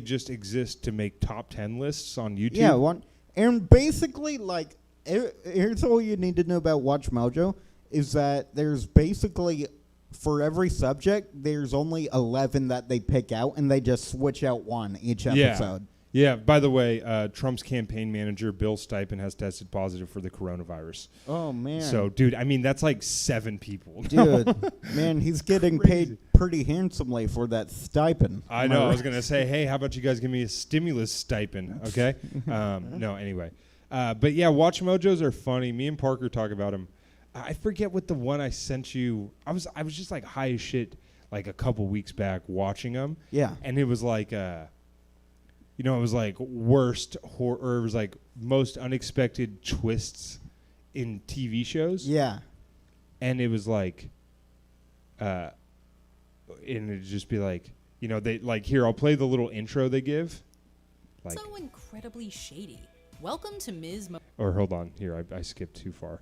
just exist to make top 10 lists on YouTube. Yeah, and basically, like, here's all you need to know about Watch Mojo is that there's basically, for every subject, there's only 11 that they pick out, and they just switch out one each episode. Yeah, by the way, Trump's campaign manager, Bill Stipend, has tested positive for the coronavirus. Oh, man. So, dude, I mean, that's like 7 people. Dude, man, he's getting paid pretty handsomely for that stipend. I Am know. I right? was going to say, hey, how about you guys give me a stimulus stipend, okay? No, anyway. But yeah, Watch Mojos are funny. Me and Parker talk about them. I forget what the one I sent you. I was just like high as shit like a couple weeks back watching them. Yeah. And it was like, it was like worst or it was like most unexpected twists in TV shows. Yeah. And it was like, and it'd just be like, they like, here, I'll play the little intro they give. Like, So incredibly shady. Welcome to Ms. or hold on, here, I skipped too far.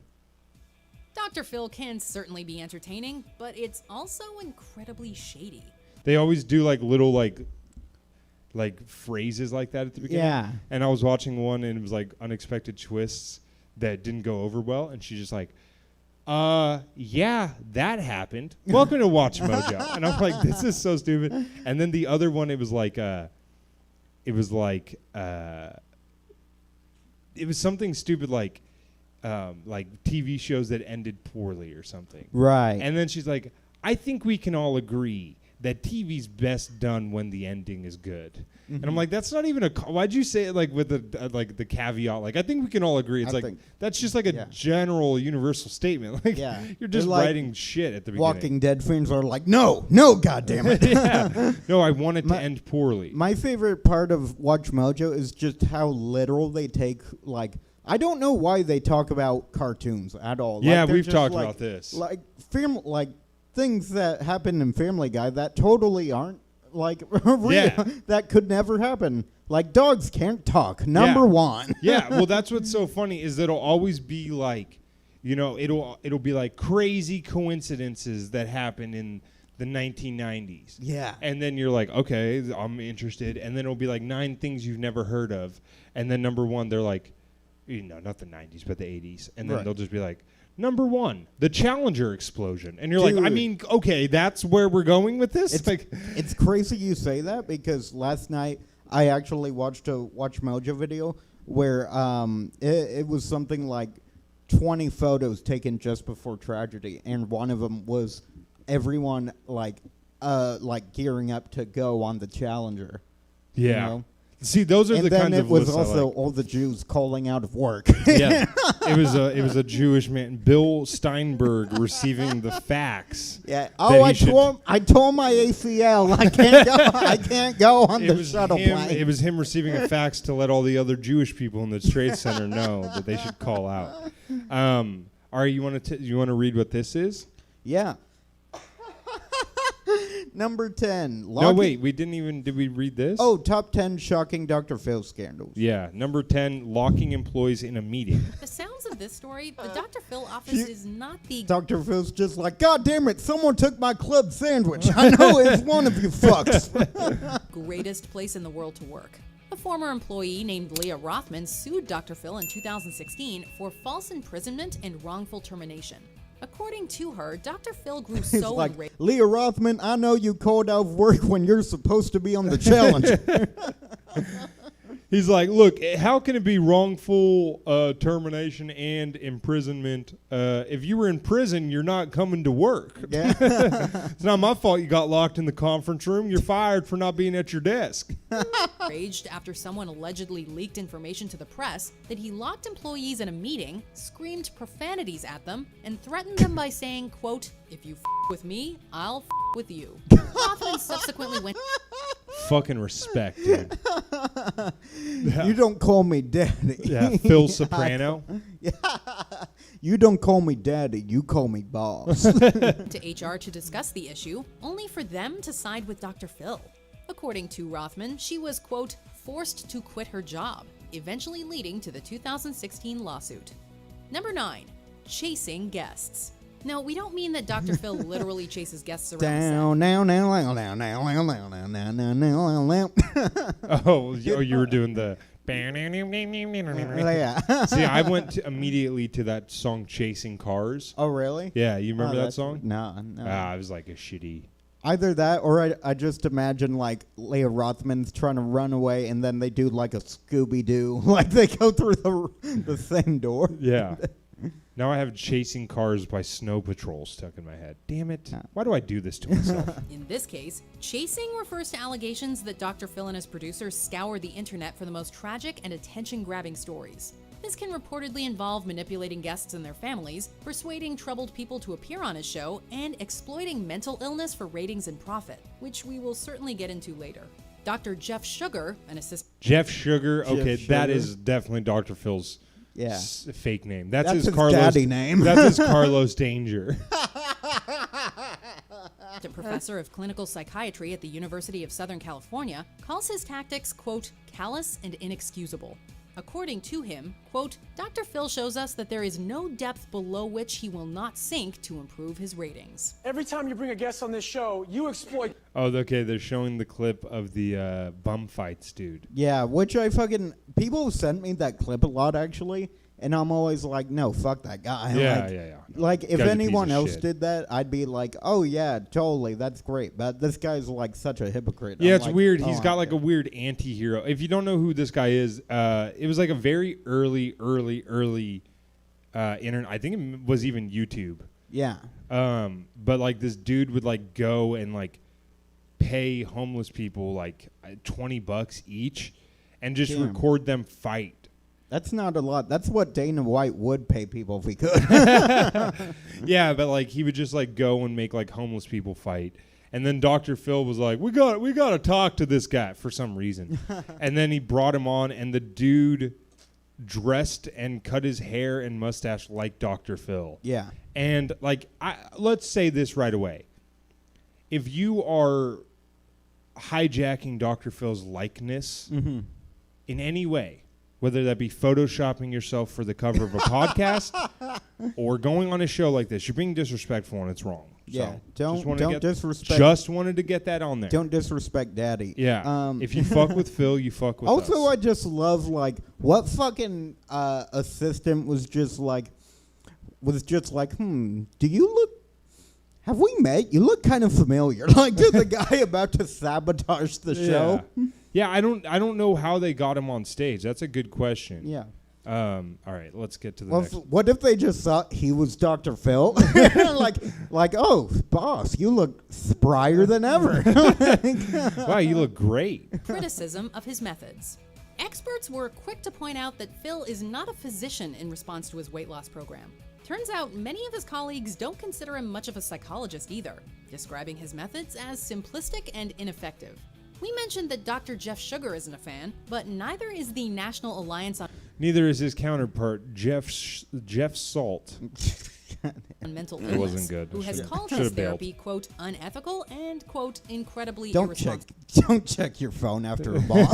Dr. Phil can certainly be entertaining, but it's also incredibly shady. They always do like little like phrases like that at the beginning. Yeah. And I was watching one and it was like unexpected twists that didn't go over well, and she's just like, yeah, that happened. Welcome to Watch Mojo. And I'm like, this is so stupid. And then the other one, it was something stupid like TV shows that ended poorly or something. Right. And then she's like, I think we can all agree that TV's best done when the ending is good. And I'm like, that's not even why'd you say it like with the caveat? Like, I think we can all agree. It's I like, think- that's just like a yeah. general universal statement. Like, Yeah. you're just They're like writing shit at the beginning. Walking Dead fans are like, no, goddamn it. Yeah. No, I want it to end poorly. My favorite part of Watch Mojo is just how literal they take like I don't know why they talk about cartoons at all. Yeah, they're we've just talked like- about this. Like things that happen in Family Guy that totally aren't like real. Yeah. That could never happen. Like dogs can't talk. Number one. Yeah, well, that's what's so funny is that it'll always be like, it'll be like crazy coincidences that happen in the 1990s. Yeah. And then you're like, okay, I'm interested. And then it'll be like 9 things you've never heard of. And then number 1, they're like, not the 90s, but the 80s. And then Right. they'll just be like, number 1, the Challenger explosion. And you're like, I Dude. mean, okay, that's where we're going with this? It's crazy you say that because last night I actually watched a Watch Mojo video where it was something like 20 photos taken just before tragedy, and one of them was everyone like gearing up to go on the Challenger. yeah. You know? See, those are And the then kinds it of was lists I also like. all the Jews calling out of work. Yeah, it was a Jewish man, Bill Steinberg, receiving the fax. Yeah. that Oh, he I tore my ACL. I can't go. I can't go on It the was shuttle him. plane. It was him receiving a fax to let all the other Jewish people in the Trade Center know that they should call out. Ari, you want to read what this is? Yeah. Number 10. No, wait. We didn't even. Did we read this? Oh, top 10 shocking Dr. Phil scandals. yeah. Number 10, locking employees in a meeting. The sounds of this story, the Dr. Phil office You- is not the Dr. Phil's just like, God damn it, someone took my club sandwich. I know it's one of you fucks. greatest place in the world to work. A former employee named Leah Rothman sued Dr. Phil in 2016 for false imprisonment and wrongful termination. According to her, Dr. Phil grew He's so like, enraged Leah Rothman, I know you called out of work when you're supposed to be on the challenge. He's like, look, how can it be wrongful termination and imprisonment? If you were in prison, you're not coming to work. Yeah. It's not my fault you got locked in the conference room. You're fired for not being at your desk. after someone allegedly leaked information to the press that he locked employees in a meeting, screamed profanities at them, and threatened them by saying, quote, "If you f with me, I'll f with you." Rothman subsequently went Fucking respect, dude. You don't call me daddy. Yeah, Phil Soprano. You don't call me daddy, you call me boss. to HR to discuss the issue, only for them to side with Dr. Phil. According to Rothman, she was, quote, forced to quit her job, eventually leading to the 2016 lawsuit. Number 9, chasing guests. No, we don't mean that Dr. Phil literally chases guests around Down, down, down, down, down, down, down, down, down, down, down, down. Oh, you were doing the. Yeah. See, I went immediately to that song "Chasing Cars." Oh, really? Yeah, you remember Oh, that that's- song? No. It was like a shitty. Either that or I just imagine like Leah Rothman's trying to run away and then they do like a Scooby-Doo. Like they go through the same door. Yeah. Now I have "Chasing Cars" by Snow Patrol stuck in my head. Damn it! Why do I do this to myself? In this case, chasing refers to allegations that Dr. Phil and his producers scoured the internet for the most tragic and attention-grabbing stories. This can reportedly involve manipulating guests and their families, persuading troubled people to appear on his show, and exploiting mental illness for ratings and profit, which we will certainly get into later. Dr. Jeff Sugar, an assistant Jeff Sugar. Okay, Jeff that Sugar. is definitely Dr. Phil's Yeah. fake name. That's That's his Carlos. daddy name. That's his Carlos Danger. professor of clinical psychiatry at the University of Southern California, calls his tactics, quote, callous and inexcusable. According to him, quote, Dr. Phil shows us that there is no depth below which he will not sink to improve his ratings. Every time you bring a guest on this show, you exploit. Oh, okay. They're showing the clip of the bum fights, dude. Yeah, which people have sent me that clip a lot actually, and I'm always like, no, fuck that guy. Yeah, like, yeah. Like if Guy's a piece anyone of else shit. did that, I'd be like, oh yeah, totally, that's great. But this guy's like such a hypocrite. Yeah, I'm it's like, weird. oh, He's I got like a get it. weird anti-hero. If you don't know who this guy is, it was like a very early internet. I think it was even YouTube. Yeah. But like this dude would like go and like pay homeless people like $20 each and just Damn. record them fight. That's not a lot. That's what Dana White would pay people if we could. Yeah, but like he would just like go and make like homeless people fight. And then Dr. Phil was like, we got to talk to this guy for some reason. And then he brought him on, and the dude dressed and cut his hair and mustache like Dr. Phil. Yeah. And like, let's say this right away. If you are hijacking Dr. Phil's likeness in any way, whether that be photoshopping yourself for the cover of a podcast or going on a show like this, you're being disrespectful and it's wrong. Yeah. So Don't disrespect. Just wanted to get that on there. Don't disrespect Daddy. Yeah. If you fuck with Phil, you fuck with Also, us. I just love like what fucking assistant was just like, do you look? Have we met? You look kind of familiar. Like to the guy about to sabotage the show. Yeah, I don't know how they got him on stage. That's a good question. Yeah. All right, let's get to the Well, next. what if they just thought he was Dr. Phil? like, oh, boss, you look sprier than ever. Wow, you look great. Criticism of his methods. Experts were quick to point out that Phil is not a physician in response to his weight loss program. Turns out many of his colleagues don't consider him much of a psychologist either, describing his methods as simplistic and ineffective. We mentioned that Dr. Jeff Sugar isn't a fan, but neither is the National Alliance on Neither is his counterpart, Jeff Salt. Mental It Illness, wasn't good. who has Should've- called should've his bailed. therapy, quote, unethical and, quote, incredibly Don't check irresponsible. your phone after a bomb.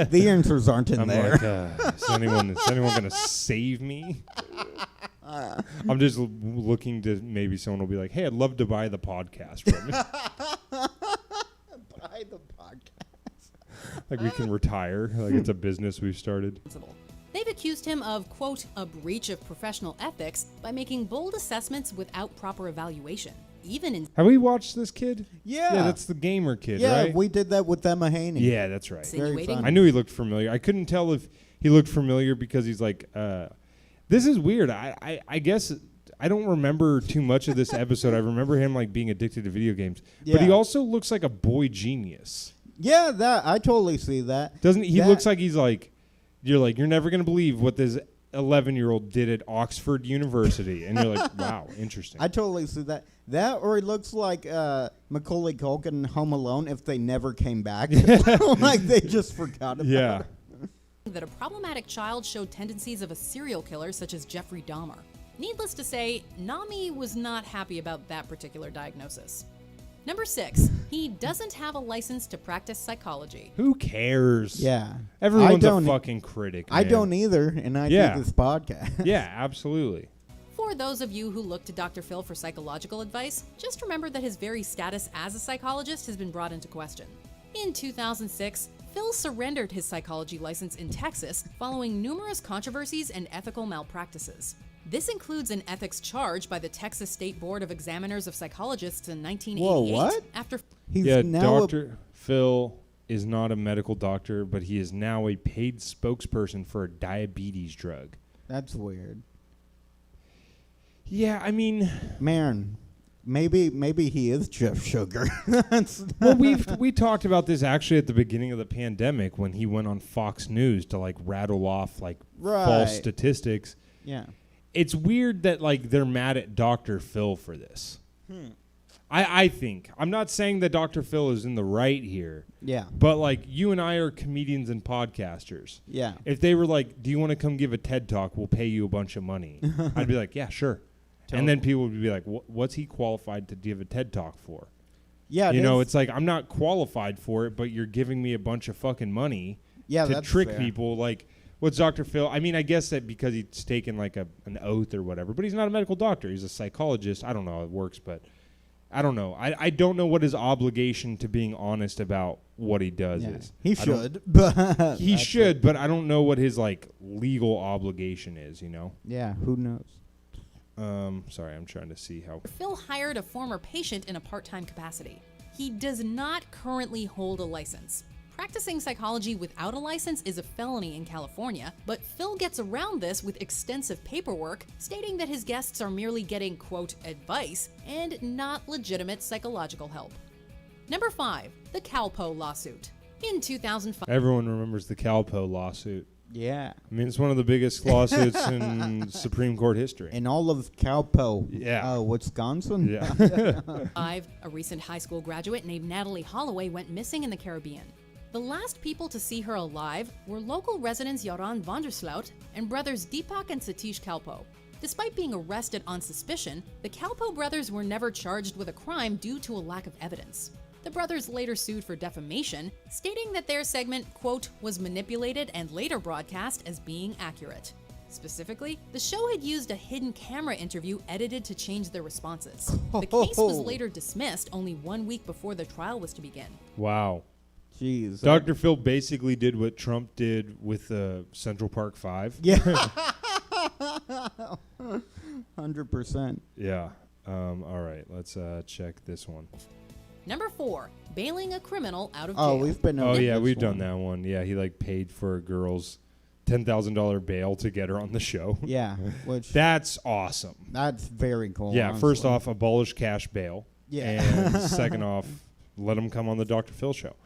The answers aren't in I'm there. like, is anyone gonna save me? I'm just looking to maybe someone will be like, hey, I'd love to buy the podcast from you. Buy the podcast. Like we can retire. Like it's a business we've started. They've accused him of, quote, a breach of professional ethics by making bold assessments without proper evaluation, even in Have we watched this kid? Yeah. Yeah, that's the gamer kid, Yeah, right? we did that with Emma Haney. Yeah, that's right. insinuating funny. I knew he looked familiar. I couldn't tell if he looked familiar because he's like, this is weird. I guess I don't remember too much of this episode. I remember him like being addicted to video games. But he Yeah. also looks like a boy genius. Yeah, that I totally see that. Doesn't he? That- Looks like he's like, you're never going to believe what this 11-year-old did at Oxford University. And you're like, wow, interesting. I totally see that. That or he looks like Macaulay Culkin in Home Alone if they never came back. Like they just forgot about yeah. it. that a problematic child showed tendencies of a serial killer such as Jeffrey Dahmer. Needless to say, Nami was not happy about that particular diagnosis. Number 6, he doesn't have a license to practice psychology. Who cares? Yeah. Everyone's I a don't- fucking critic. I man. don't either, and I Yeah. do this podcast. Yeah, absolutely. For those of you who look to Dr. Phil for psychological advice, just remember that his very status as a psychologist has been brought into question. In 2006, Phil surrendered his psychology license in Texas following numerous controversies and ethical malpractices. This includes an ethics charge by the Texas State Board of Examiners of Psychologists in 1988. Whoa, what? After He's Yeah, now Dr. Phil is not a medical doctor, but he is now a paid spokesperson for a diabetes drug. That's weird. Yeah, I mean, Man, maybe he is Jeff Sugar. That's well, we talked about this actually at the beginning of the pandemic when he went on Fox News to like rattle off like false Right. statistics. yeah. It's weird that like they're mad at Dr. Phil for this. I think. I'm not saying that Dr. Phil is in the right here, Yeah. but like you and I are comedians and podcasters. Yeah. If they were like, do you want to come give a TED Talk? We'll pay you a bunch of money. I'd be like, yeah, sure. And then people would be like, what's he qualified to give a TED Talk for? Yeah. You know, it's like, I'm not qualified for it, but you're giving me a bunch of fucking money yeah, to that's trick fair. people. Like, what's Dr. Phil? I mean, I guess that because he's taken like an oath or whatever, but he's not a medical doctor. He's a psychologist. I don't know how it works, but I don't know. I don't know what his obligation to being honest about what he does Yeah. is. He I don't- should, but He should, but I don't know what his like legal obligation is, you know? Yeah, who knows? Sorry, I'm trying to see how. Phil hired a former patient in a part-time capacity. He does not currently hold a license. Practicing psychology without a license is a felony in California, but Phil gets around this with extensive paperwork stating that his guests are merely getting, quote, advice and not legitimate psychological help. Number 5, the Calpo lawsuit. In 2005, Everyone remembers the Calpo lawsuit. Yeah. I mean, it's one of the biggest lawsuits in Supreme Court history. In all of Calpo, Yeah. Wisconsin. Yeah. a recent high school graduate named Natalie Holloway went missing in the Caribbean. The last people to see her alive were local residents Joran Vandersloot and brothers Deepak and Satish Kalpo. Despite being arrested on suspicion, the Kalpo brothers were never charged with a crime due to a lack of evidence. The brothers later sued for defamation, stating that their segment, quote, was manipulated and later broadcast as being accurate. Specifically, the show had used a hidden camera interview edited to change their responses. The case was later dismissed only 1 week before the trial was to begin. Wow. Jeez. Dr. Phil basically did what Trump did with Central Park 5. Yeah. 100%. Yeah. All right. Let's check this one. Number 4, bailing a criminal out of jail. Oh, we've been. Oh over yeah, this we've one. done that one. Yeah, he like paid for a girl's $10,000 bail to get her on the show. Yeah, which That's awesome. that's very cool. Yeah. First honestly. off, abolish cash bail. Yeah. And second off, let him come on the Dr. Phil show.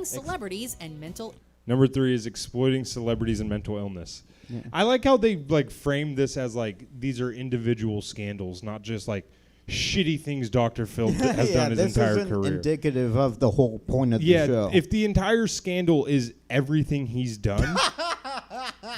Celebrities and mental. Number 3 is exploiting celebrities and mental illness. Yeah. I like how they like framed this as like these are individual scandals, not just like shitty things Dr. Phil has done his this entire isn't career. indicative of the whole point of the Yeah, show. if the entire scandal is everything he's done,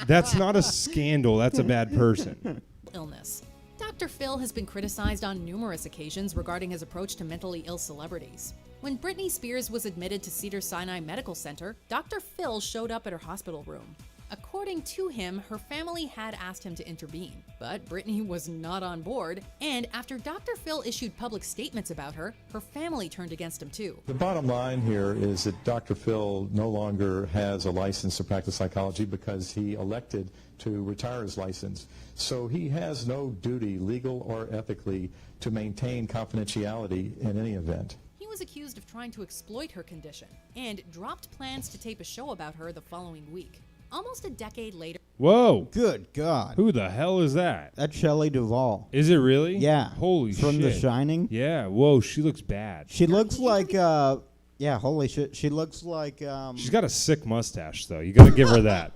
that's not a scandal. That's a bad person. Illness. Dr. Phil has been criticized on numerous occasions regarding his approach to mentally ill celebrities. When Britney Spears was admitted to Cedars-Sinai Medical Center, Dr. Phil showed up at her hospital room. According to him, her family had asked him to intervene, but Britney was not on board, and after Dr. Phil issued public statements about her, her family turned against him too. The bottom line here is that Dr. Phil no longer has a license to practice psychology because he elected to retire his license. So he has no duty, legal or ethically, to maintain confidentiality in any event. He was accused of trying to exploit her condition and dropped plans to tape a show about her the following week. Almost a decade later, Whoa. Good God. Who the hell is that? That's Shelley Duvall. Is it really? Yeah. Holy shit. From The Shining. Yeah. Whoa, she looks bad. She looks like, yeah, holy shit. She looks like, She's got a sick mustache, though. You got to give her that.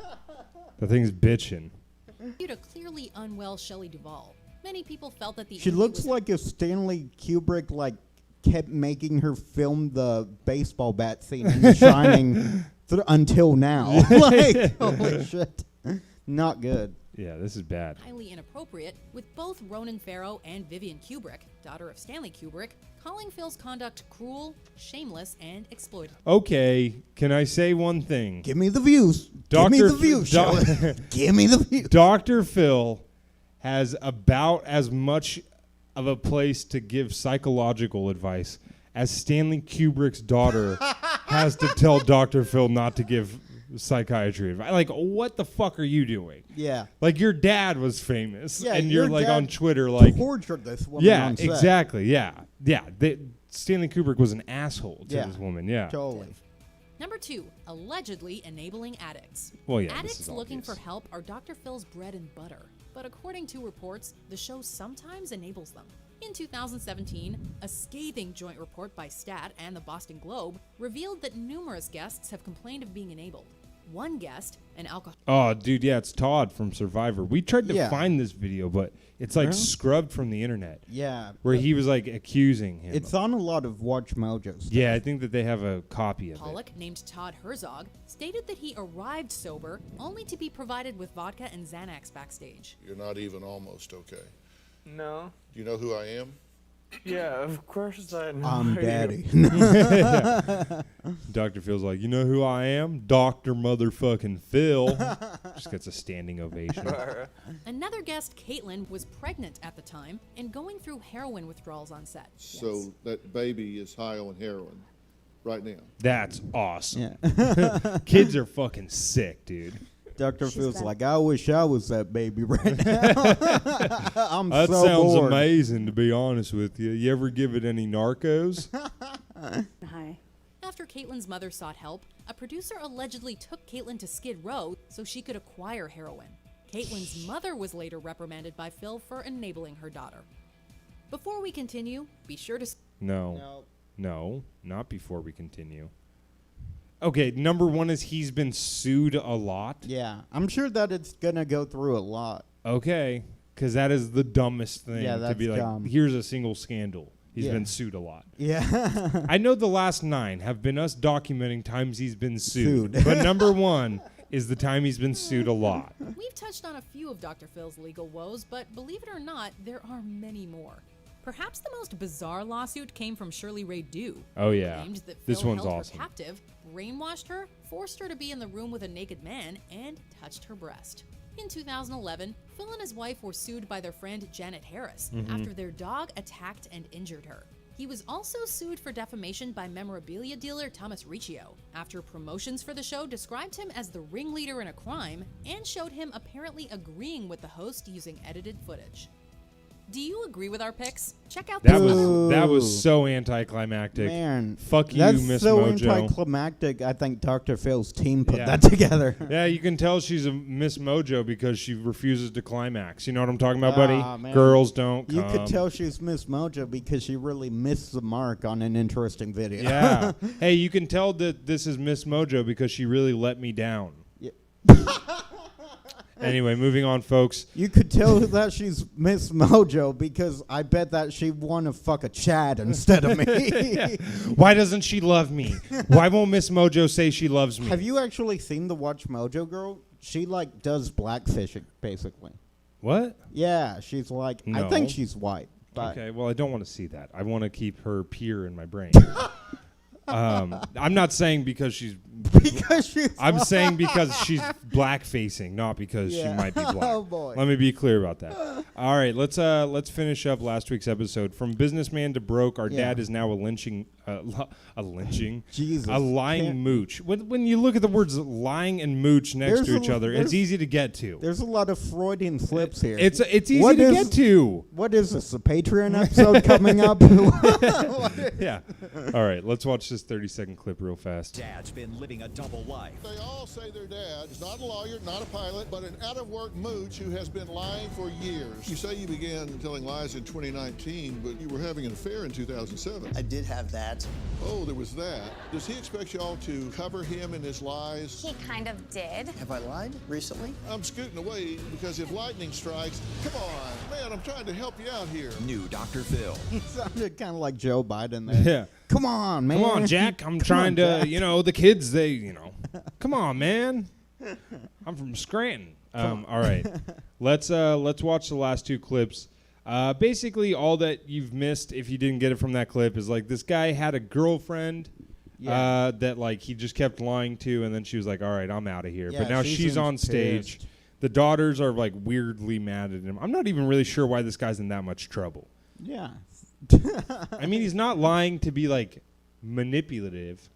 The thing's bitching. due to clearly unwell Shelley Duvall. Many people felt that the she interview looks was like if Stanley Kubrick, like, kept making her film the baseball bat scene in The Shining until now. Like, holy shit. Not good. Yeah, this is bad. highly inappropriate, with both Ronan Farrow and Vivian Kubrick, daughter of Stanley Kubrick, calling Phil's conduct cruel, shameless, and exploitative. Okay, can I say one thing? Give me the views. Give me Dr. the views, Doc- Shelley. Give me the views. Dr. Phil has about as much of a place to give psychological advice as Stanley Kubrick's daughter has to tell Dr. Phil not to give psychiatry advice. Like, what the fuck are you doing? Yeah. Like, your dad was famous, Yeah, and you're your like dad on Twitter, like, tortured this woman yeah, on set. exactly, yeah, yeah. Stanley Kubrick was an asshole to Yeah. this woman, yeah. Totally. Number 2, allegedly enabling addicts. Well, yeah, this Addicts is looking obvious. for help are Dr. Phil's bread and butter, but according to reports, the show sometimes enables them. In 2017, a scathing joint report by Stat and the Boston Globe revealed that numerous guests have complained of being enabled. One guest, an alcoholic, Oh, dude, yeah, it's Todd from Survivor. We tried to Yeah. find this video, but it's like Really? scrubbed from the internet. Yeah. Where but he was like accusing him. It's on a lot of Watch Mojo stuff. Yeah, I think that they have a copy of it. named Todd Herzog, stated that he arrived sober only to be provided with vodka and Xanax backstage. You're not even almost okay. No. Do you know who I am? Yeah, of course I know. I'm I daddy. Dr. Phil's like, you know who I am? Dr. Motherfucking Phil. Just gets a standing ovation. Another guest, Caitlin, was pregnant at the time and going through heroin withdrawals on set. So that baby is high on heroin right now. That's awesome. Yeah. Kids are fucking sick, dude. Dr. Phil's like, I wish I was that baby right now. I'm That so sounds bored. amazing, to be honest with you. You ever give it any narcos? Hi. After Caitlin's mother sought help, a producer allegedly took Caitlin to Skid Row so she could acquire heroin. Caitlin's mother was later reprimanded by Phil for enabling her daughter. Before we continue, be sure to... No. No, not before we continue. Okay, number 1 is he's been sued a lot. Yeah, I'm sure that it's going to go through a lot. Okay, because that is the dumbest thing Yeah, to that's be like, dumb. here's a single scandal. He's Yeah. been sued a lot. Yeah. I know the last 9 have been us documenting times he's been sued. Sued. But number 1 is the time he's been sued a lot. We've touched on a few of Dr. Phil's legal woes, but believe it or not, there are many more. Perhaps the most bizarre lawsuit came from Shirley Ray Dew. Oh, yeah. Claimed that This Phil one's held awesome. her captive, brainwashed her, forced her to be in the room with a naked man, and touched her breast. In 2011, Phil and his wife were sued by their friend Janet Harris after their dog attacked and injured her. He was also sued for defamation by memorabilia dealer Thomas Riccio after promotions for the show described him as the ringleader in a crime and showed him apparently agreeing with the host using edited footage. Do you agree with our picks? Check out That this was one. that was so anticlimactic. Man, Fuck you, that's Miss so Mojo. anticlimactic. I think Dr. Phil's team put Yeah. that together. Yeah, you can tell she's a Miss Mojo because she refuses to climax. You know what I'm talking about, buddy? Ah, man. Girls don't You come. could tell she's Miss Mojo because she really missed the mark on an interesting video. Yeah. Hey, you can tell that this is Miss Mojo because she really let me down. Yeah. Anyway, moving on, folks. You could tell that she's Miss Mojo because I bet that she want to fuck a Chad instead of me. Yeah. Why doesn't she love me? Why won't Miss Mojo say she loves me? Have you actually seen the Watch Mojo girl? She like does blackfishing basically. What? Yeah, she's like I No. think she's white. But Okay, well, I don't want to see that. I want to keep her pure in my brain. I'm not saying because she's... because she's I'm saying because she's black facing, not because Yeah. she might be black. Oh, boy. Let me be clear about that. All right, let's finish up last week's episode. From businessman to broke, our Yeah. dad is now a lynching, Jesus. a lying Can't- mooch. When you look at the words lying and mooch next There's to a- each other, it's there's- easy to get to. There's a lot of Freudian slips here. It's easy What to is- get to. What is this? A Patreon episode coming up? Yeah. All right, let's watch this 30-second clip real fast. Dad's been living a double life. They all say their dad is not a lawyer, not a pilot, but an out-of-work mooch who has been lying for years. You say you began telling lies in 2019, but you were having an affair in 2007. I did have that. Oh, there was that. Does he expect y'all to cover him in his lies? He kind of did. Have I lied recently? I'm scooting away because if lightning strikes, come on, man, I'm trying to help you out here. New Dr. Phil. He sounded kind of like Joe Biden there. Yeah. Come on, man. Come on, Jack. I'm Come trying on, to, Jack. the kids, they. Come on, man. I'm from Scranton. All right. Let's watch the last 2 clips. Basically, all that you've missed if you didn't get it from that clip is like this guy had a girlfriend that like he just kept lying to, and then she was like, "All right, I'm out of here." Yeah, but now she she's seems on stage. pissed. The daughters are like weirdly mad at him. I'm not even really sure why this guy's in that much trouble. Yeah. I mean, he's not lying to be like manipulative.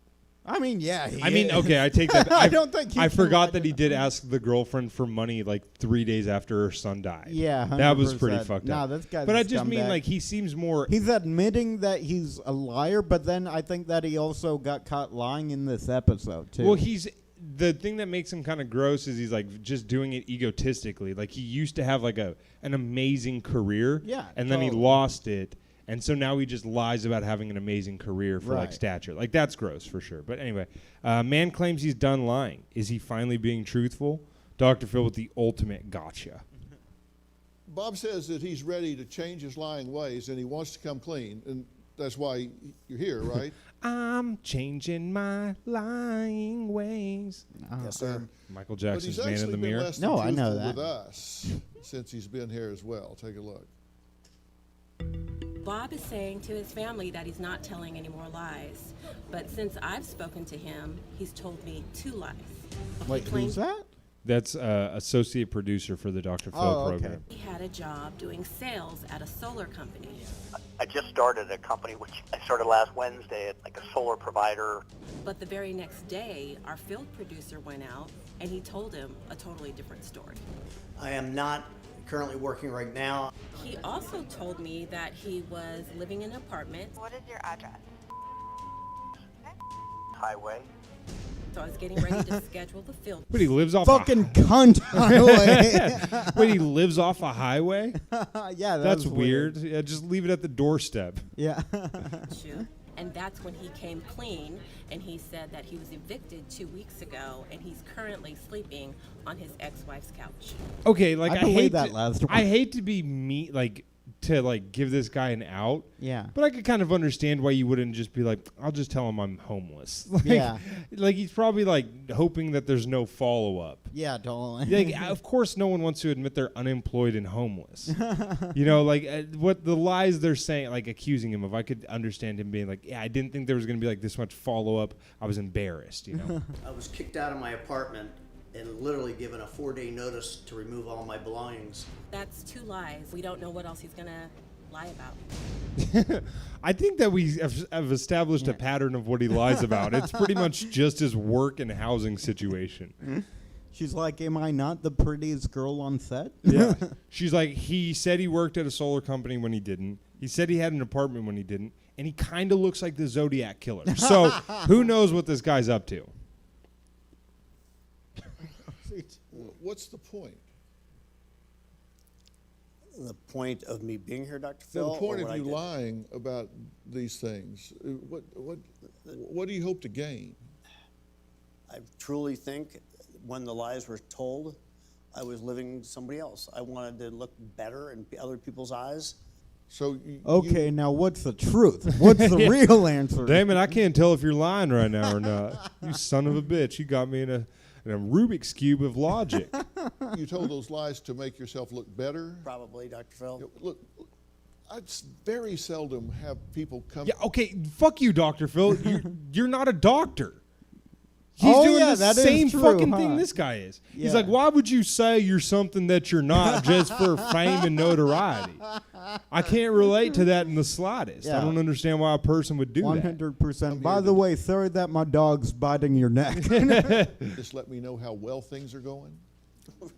I mean, yeah. he I mean, is. okay, I take that. I don't think he I can forgot lie that to he did ask the girlfriend for money like 3 days after her son died. Yeah, that was pretty 100%. fucked Nah, up. this guy's but a I just mean scumbag. like he seems more. He's admitting that he's a liar, but then I think that he also got caught lying in this episode too. Well, he's the thing that makes him kind of gross is he's like just doing it egotistically. Like he used to have like an amazing career, Yeah, and then he totally. lost it. And so now he just lies about having an amazing career for like Right. stature. Like that's gross for sure. But anyway, man claims he's done lying. Is he finally being truthful? Dr. Phil with the ultimate gotcha. Bob says that he's ready to change his lying ways and he wants to come clean, and that's why you're here, right? I'm changing my lying ways. Yes, sir. Michael But Jackson's he's Man in actually the been Mirror. less than No, I know truthful that. with us since he's been here as well. Take a look. Bob is saying to his family that he's not telling any more lies. But since I've spoken to him, he's told me 2 lies. Wait, He claimed who's that? That's associate producer for the Dr. Phil Oh, okay. program. he had a job doing sales at a solar company. I just started a company, which I started last Wednesday at like a solar provider. But the very next day, our field producer went out and he told him a totally different story. I am not currently working right now. He also told me that he was living in an apartment. What is your address? Highway. So I was getting ready to schedule the field. But he lives off Fucking cunt highway. Wait, he lives off a highway? Yeah, That's was weird. Yeah, just leave it at the doorstep. Yeah. shoot. And that's when he came clean and he said that he was evicted 2 weeks ago and he's currently sleeping on his ex-wife's couch. Okay, like I I, believe hate that to, last one. I hate to be like to like give this guy an out. Yeah. But I could kind of understand why you wouldn't just be like, I'll just tell him I'm homeless. Like, Yeah. Like he's probably like hoping that there's no follow up. Yeah, totally. Like, of course, no one wants to admit they're unemployed and homeless. You know, like what the lies they're saying, like accusing him of. I could understand him being like, yeah, I didn't think there was going to be like this much follow up. I was embarrassed. You know. I was kicked out of my apartment and literally given a 4-day notice to remove all my belongings. That's 2 lies. We don't know what else he's going to lie about. I think that we have established a pattern of what he lies about. It's pretty much just his work and housing situation. She's like, am I not the prettiest girl on set? Yeah. She's like, he said he worked at a solar company when he didn't. He said he had an apartment when he didn't. And he kind of looks like the Zodiac Killer. So who knows what this guy's up to? What's the point? The point of me being here, Dr. So Phil? the point or of what I you did? lying about these things, what do you hope to gain? I truly think when the lies were told, I was living somebody else. I wanted to look better in other people's eyes. So Okay, now what's the truth? What's the real answer? Damn it, I can't tell if you're lying right now or not. You son of a bitch. You got me in a Rubik's Cube of logic. You told those lies to make yourself look better? Probably, Dr. Phil. Look, I very seldom have people come. Yeah, okay, fuck you, Dr. Phil. You're not a doctor. He's doing the that is same true, fucking huh? thing this guy is. Yeah. He's like, why would you say you're something that you're not just for fame and notoriety? I can't relate to that in the slightest. Yeah. I don't understand why a person would do that. 100%. By the way, sorry that my dog's biting your neck. Just let me know how well things are going.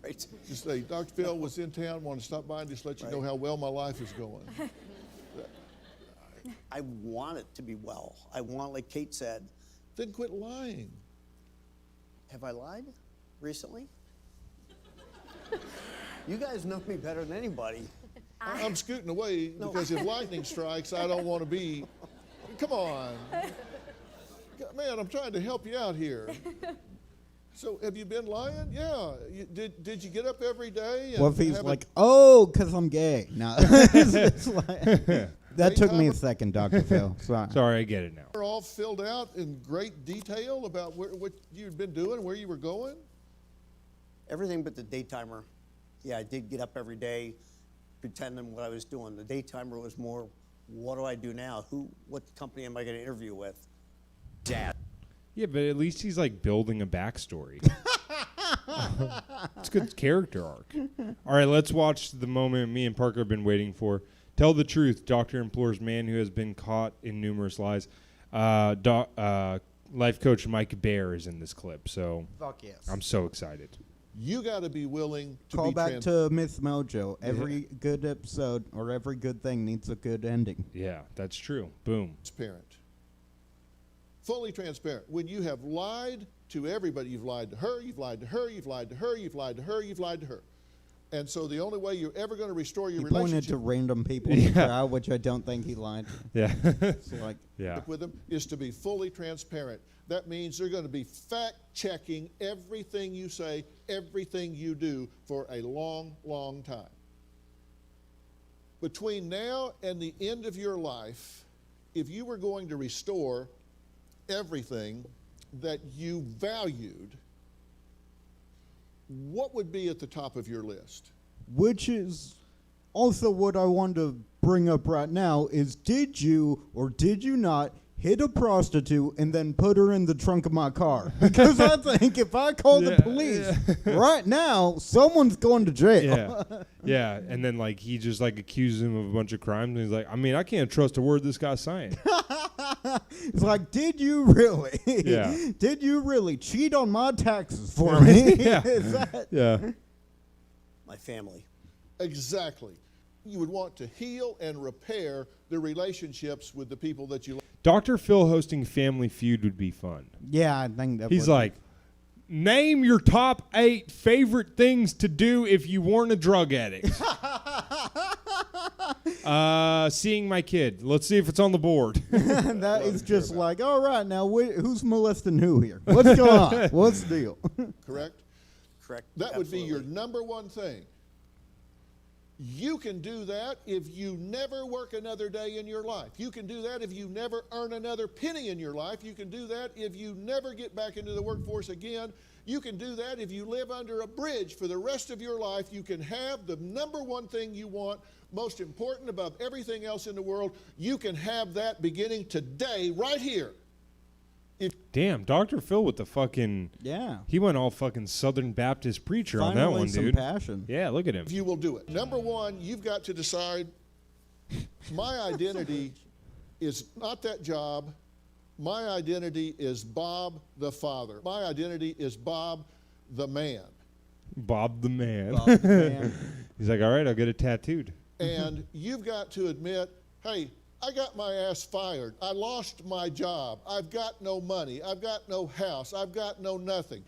Right. Just say, Dr. Phil was in town, want to stop by and just let you know how well my life is going. I want it to be well. I want, like Kate said. Then quit lying. Have I lied recently? You guys know me better than anybody. I'm scooting away because if lightning strikes, I don't want to be. Come on. Man, I'm trying to help you out here. So have you been lying? Yeah. Did you get up every day? What if he's like, oh, because I'm gay? No. It's like, that took me a second, Dr. Phil. Sorry, I get it now. They're all filled out in great detail about what you'd been doing, where you were going? Everything but the daytimer. Yeah, I did get up every day pretending what I was doing. The daytimer was more, what do I do now? What company am I going to interview with? Dad. Yeah, but at least he's like building a backstory. It's a good character arc. All right, let's watch the moment me and Parker have been waiting for. Tell the truth. Doctor implores man who has been caught in numerous lies. Life coach Mike Baer is in this clip, so fuck yes. I'm so excited. You got to be willing to Call be back to Miss Mojo. Every good episode or every good thing needs a good ending. Yeah, that's true. Boom. Transparent. Fully transparent. When you have lied to everybody, you've lied to her, you've lied to her, you've lied to her, you've lied to her, you've lied to her. And so the only way you're ever going to restore your He relationship pointed to random people in the crowd, which I don't think he lied to. Yeah. It's like, with them is to be fully transparent. That means they're going to be fact-checking everything you say, everything you do for a long, long time. Between now and the end of your life, if you were going to restore everything that you valued, what would be at the top of your list? which is also what I want to bring up right now is, did you or did you not hit a prostitute and then put her in the trunk of my car? Because I think if I call the police right now, someone's going to jail. Yeah, and then like he just like accuses him of a bunch of crimes, and he's like, I mean, I can't trust a word this guy's saying. It's like, did you really? Yeah. Did you really cheat on my taxes for me? Yeah. Is that? Yeah. My family. Exactly. You would want to heal and repair the relationships with the people that you love. Dr. Phil hosting Family Feud would be fun. Yeah, I think that He's would like, name your top 8 favorite things to do if you weren't a drug addict. Seeing my kid. Let's see if it's on the board. that is just like, all right, now who's molesting who here? What's going on? What's the deal? Correct? Correct. That would be your number one thing. You can do that if you never work another day in your life. You can do that if you never earn another penny in your life. You can do that if you never get back into the workforce again. You can do that if you live under a bridge for the rest of your life. You can have the number one thing you want, most important above everything else in the world. You can have that beginning today, right here. Damn, Dr. Phil with the fucking... Yeah. He went all fucking Southern Baptist preacher on that Finally one, some dude. passion. Yeah, look at him. If you will do it. Number one, you've got to decide, my identity is not that job. My identity is Bob the father. My identity is Bob the man. Bob the man. Bob the man. He's like, all right, I'll get it tattooed. And you've got to admit, hey, I got my ass fired. I lost my job. I've got no money. I've got no house. I've got no nothing.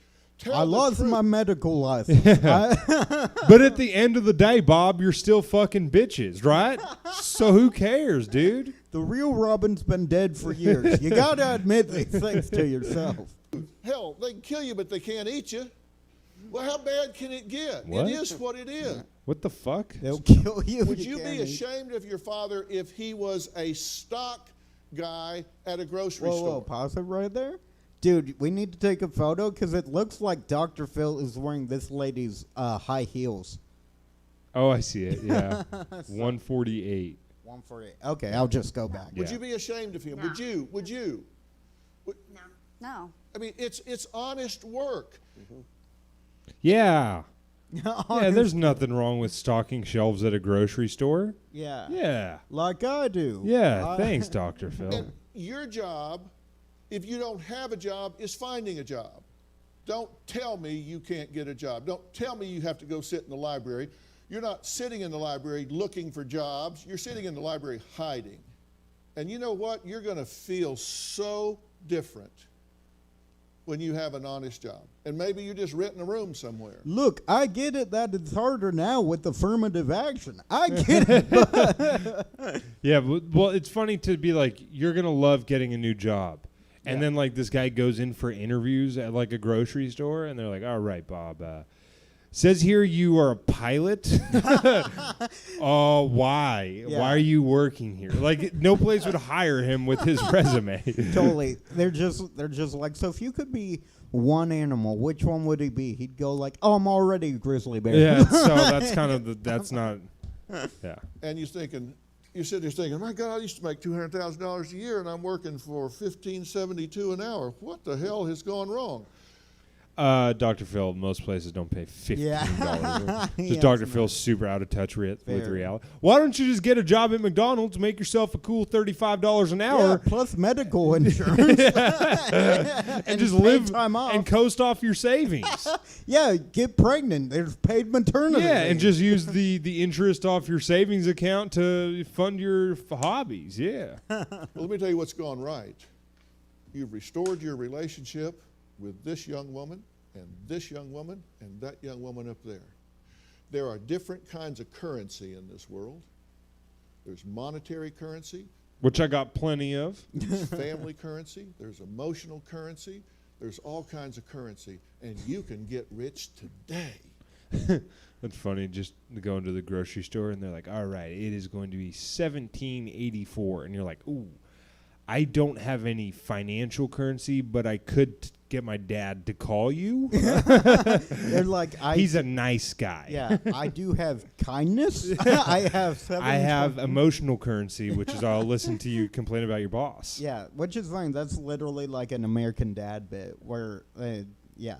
I lost my medical license. But at the end of the day, Bob, you're still fucking bitches, right? So who cares, dude? The real Robin's been dead for years. You got to admit these things to yourself. Hell, they can kill you, but they can't eat you. Well, how bad can it get? What? It is what it is. What the fuck? They'll kill you. Would you be ashamed of your father if he was a stock guy at a grocery store? Whoa, pause it right there. Dude, we need to take a photo because it looks like Dr. Phil is wearing this lady's high heels. Oh, I see it. Yeah. 148. 148. Okay, I'll just go back. Would you be ashamed of him? No. Would you? Would you? No. I mean, it's honest work. Yeah. Yeah, there's nothing wrong with stocking shelves at a grocery store. Yeah. Yeah. Like I do. Yeah, thanks, Dr. Phil. And your job, if you don't have a job, is finding a job. Don't tell me you can't get a job. Don't tell me you have to go sit in the library. You're not sitting in the library looking for jobs. You're sitting in the library hiding. And you know what? You're going to feel so different when you have an honest job. And maybe you just rent in a room somewhere. Look, I get it that it's harder now with affirmative action. I get it. Yeah, well, it's funny to be like, you're going to love getting a new job. And then, like, this guy goes in for interviews at, like, a grocery store, and they're like, all right, Bob, says here you are a pilot. Oh, why? Yeah. Why are you working here? Like, no place would hire him with his resume. Totally. They're just like, so if you could be one animal, which one would he be? He'd go like, oh, I'm already a grizzly bear. Yeah, so that's kind of that's not, yeah. And you're sitting there thinking, my God, I used to make $200,000 a year, and I'm working for $15.72 an hour. What the hell has gone wrong? Dr. Phil, most places don't pay $15. Yeah. Just Yeah, Dr. it's Phil's super out of touch with Fair. reality. Why don't you just get a job at McDonald's, make yourself a cool $35 an Yeah, hour, plus medical insurance. and just paid live time off. and coast off your savings? Yeah, get pregnant. There's paid maternity. Yeah, and leave. just use the interest off your savings account to fund your hobbies. Yeah. Well, let me tell you what's gone right. You've restored your relationship with this young woman and this young woman and that young woman up there. There are different kinds of currency in this world. There's monetary currency. Which I got plenty of. There's family currency. There's emotional currency. There's all kinds of currency. And you can get rich today. That's funny, just going to the grocery store and they're like, all right, it is going to be $17.84. And you're like, ooh, I don't have any financial currency, but I could get my dad to call you. They're like, he's a nice guy. Yeah, I do have kindness. I have emotional currency, which is I'll listen to you complain about your boss. Yeah, which is fine. That's literally like an American Dad bit where, yeah.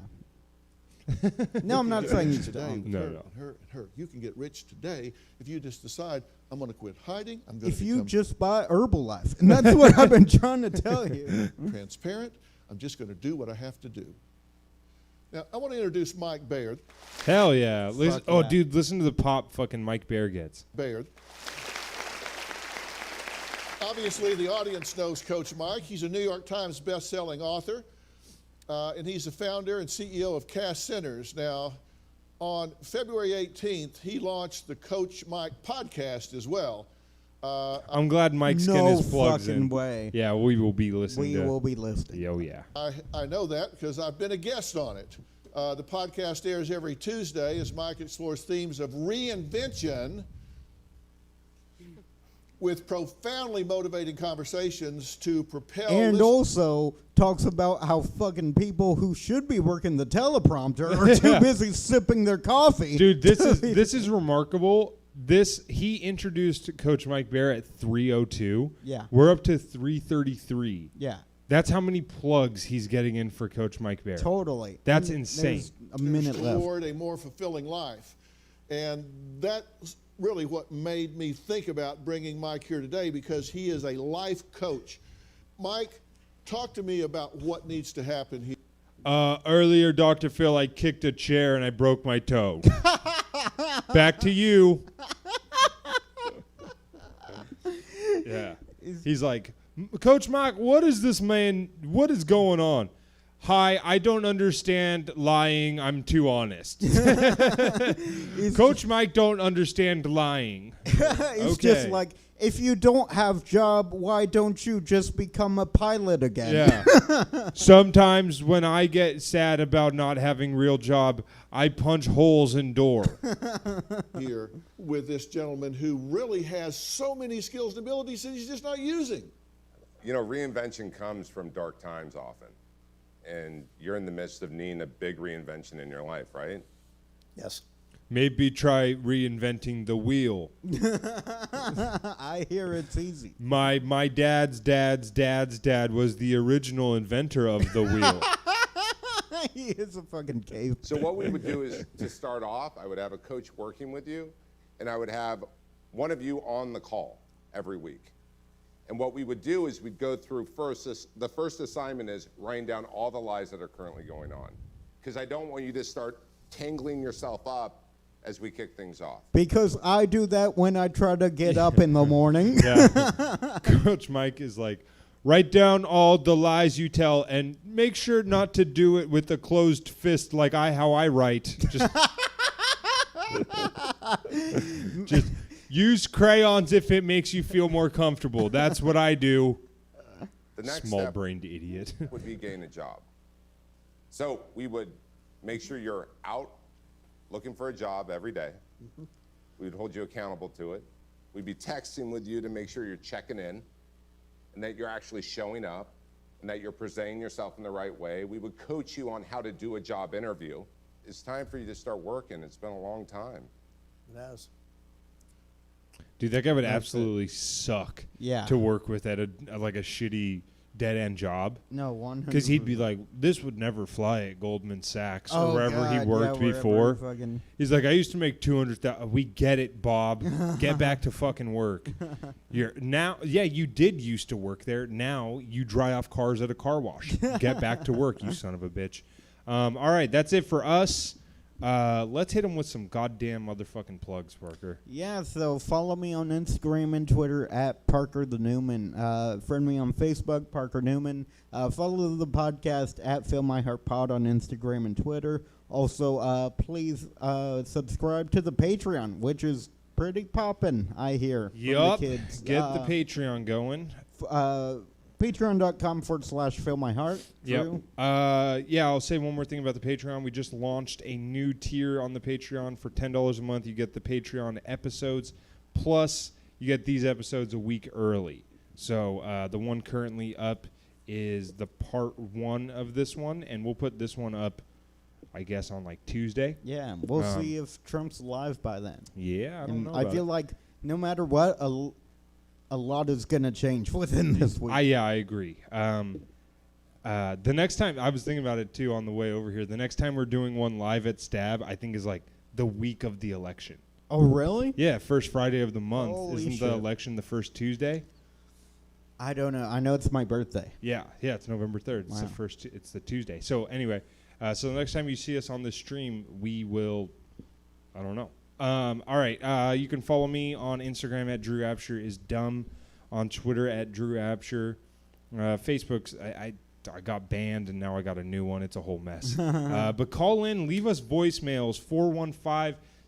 No, I'm not saying he's today. dumb. No. Her. You can get rich today if you just decide, I'm going to quit hiding. I'm going If to you just buy Herbalife, and that's what I've been trying to tell you. Transparent. I'm just going to do what I have to do. Now, I want to introduce Mike Baird. Hell yeah. Listen, yeah. Dude, listen to the pop fucking Mike Bair gets. Baird. Obviously, the audience knows Coach Mike. He's a New York Times best-selling author, and he's the founder and CEO of Cass Centers. Now, on February 18th, he launched the Coach Mike podcast as well. I'm glad Mike's getting his plugs in. fucking way. Yeah, we will be listening. We will be listening. Oh, yeah. I know that because I've been a guest on it. The podcast airs every Tuesday as Mike explores themes of reinvention with profoundly motivating conversations to propel. And also talks about how fucking people who should be working the teleprompter are too busy sipping their coffee. Dude, this is remarkable. He introduced Coach Mike Bear at 3:02. Yeah. We're up to 3:33. Yeah. That's how many plugs he's getting in for Coach Mike Bear. Totally. That's And insane. there's a minute left. Toward a more fulfilling life. And that's really what made me think about bringing Mike here today, because he is a life coach. Mike, talk to me about what needs to happen here. Earlier, Dr. Phil, I kicked a chair and I broke my toe. Back to you. Yeah. He's like, Coach Mike, what is this man? What is going on? Hi, I don't understand lying. I'm too honest. Coach Mike don't understand lying. It's just like, if you don't have job, why don't you just become a pilot again? Yeah. Sometimes when I get sad about not having real job, I punch holes in door. Here with this gentleman who really has so many skills and abilities that he's just not using. You know, reinvention comes from dark times often. And you're in the midst of needing a big reinvention in your life, right? Yes. Maybe try reinventing the wheel. I hear it's easy. My dad's dad was the original inventor of the wheel. He is a fucking cave. So what we would do is, to start off, I would have a coach working with you, and I would have one of you on the call every week. And what we would do is we'd go through the first assignment is writing down all the lies that are currently going on. Because I don't want you to start tangling yourself up as we kick things off. Because I do that when I try to get up in the morning. Yeah. Coach Mike is like, write down all the lies you tell and make sure not to do it with a closed fist like how I write. Just use crayons if it makes you feel more comfortable. That's what I do. The next Small-brained idiot. would be gain a job. So we would make sure you're out looking for a job every day. We would hold you accountable to it. We'd be texting with you to make sure you're checking in and that you're actually showing up and that you're presenting yourself in the right way. We would coach you on how to do a job interview. It's time for you to start working. It's been a long time. It has. Dude, that guy would absolutely suck Yeah. to work with at a shitty dead-end job. No, 100%. Because he'd be like, this would never fly at Goldman Sachs Oh, or wherever he God, worked yeah, before. wherever fucking- He's like, I used to make $200,000. We get it, Bob. Get back to fucking work. You did used to work there. Now you dry off cars at a car wash. Get back to work, you son of a bitch. All right, that's it for us. Let's hit him with some goddamn motherfucking plugs, Parker. Yeah, so follow me on Instagram and Twitter at Parker the Newman. Friend me on Facebook, Parker Newman. Follow the podcast at Fill My Heart Pod on Instagram and Twitter. Also, please subscribe to the Patreon, which is pretty poppin', I hear. From Yup. the kids. Get the Patreon going. Patreon.com/Fill My Heart. Yep. I'll say one more thing about the Patreon. We just launched a new tier on the Patreon for $10 a month. You get the Patreon episodes, plus you get these episodes a week early. So the one currently up is the part 1 of this one, and we'll put this one up, I guess, on like Tuesday. Yeah, we'll see if Trump's alive by then. Yeah, I don't know. I feel like no matter what, a lot is going to change within this week. I agree. The next time, I was thinking about it too on the way over here. The next time we're doing one live at Stab, I think is like the week of the election. Oh, really? Yeah, first Friday of the month. Holy Isn't shit. the election the first Tuesday? I don't know. I know it's my birthday. Yeah, it's November 3rd. It's Wow. the first. It's the Tuesday. So anyway, so the next time you see us on this stream, we will. I don't know. All right. You can follow me on Instagram at Drew Apsher is dumb, on Twitter at Drew Apsher, Facebook's I got banned and now I got a new one. It's a whole mess. But call in, leave us voicemails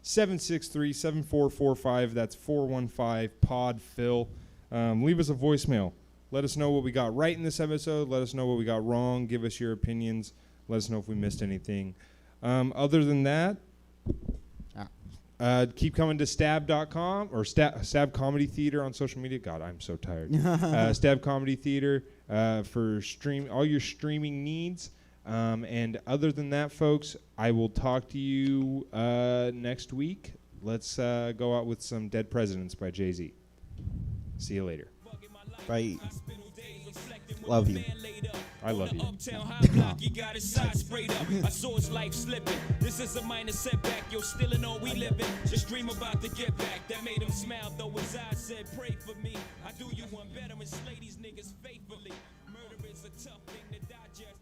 415-763-7445. That's 415-POD-PHIL. Leave us a voicemail. Let us know what we got right in this episode. Let us know what we got wrong. Give us your opinions. Let us know if we missed anything. Other than that, Keep coming to stab.com or Stab Comedy Theater on social media. God, I'm so tired. Stab Comedy Theater for all your streaming needs. And other than that, folks, I will talk to you next week. Let's go out with some Dead Presidents by Jay-Z. See you later. Bye. Love you. I love you. You got his side sprayed up. I saw his life slipping. This is a minor setback. Yo, still in all we living. Just dream about to get back. That made him smile, though his eyes said, pray for me. I do you one better and slay these niggas faithfully. Murder is a tough thing to digest.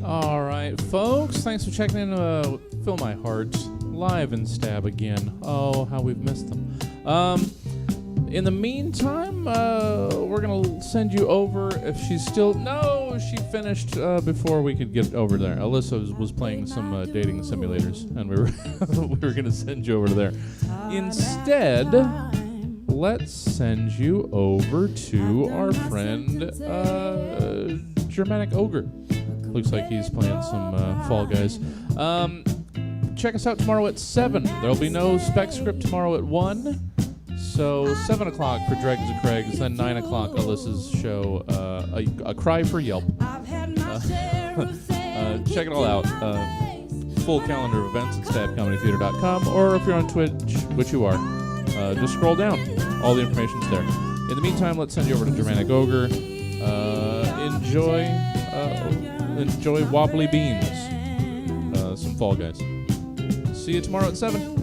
All right, folks. Thanks for checking in. Fill My Heart live and Stab again. Oh, how we've missed them. In the meantime, we're gonna send you over. If she's still she finished before we could get over there. Alyssa was playing some dating simulators, and we were gonna send you over to there. Instead, let's send you over to our friend Germanic Ogre. Looks like he's playing some Fall Guys. Check us out tomorrow at 7. There'll be no spec script tomorrow at 1. So 7 o'clock for Dregs and Craigs, then 9 o'clock Alyssa's show, a Cry for Yelp. Check it all out. Full calendar of events at stabcomedytheater.com, or if you're on Twitch, which you are, just scroll down. All the information's there. In the meantime, let's send you over to Germanic Ogre. Enjoy Wobbly Beans. Some Fall Guys. See you tomorrow at 7.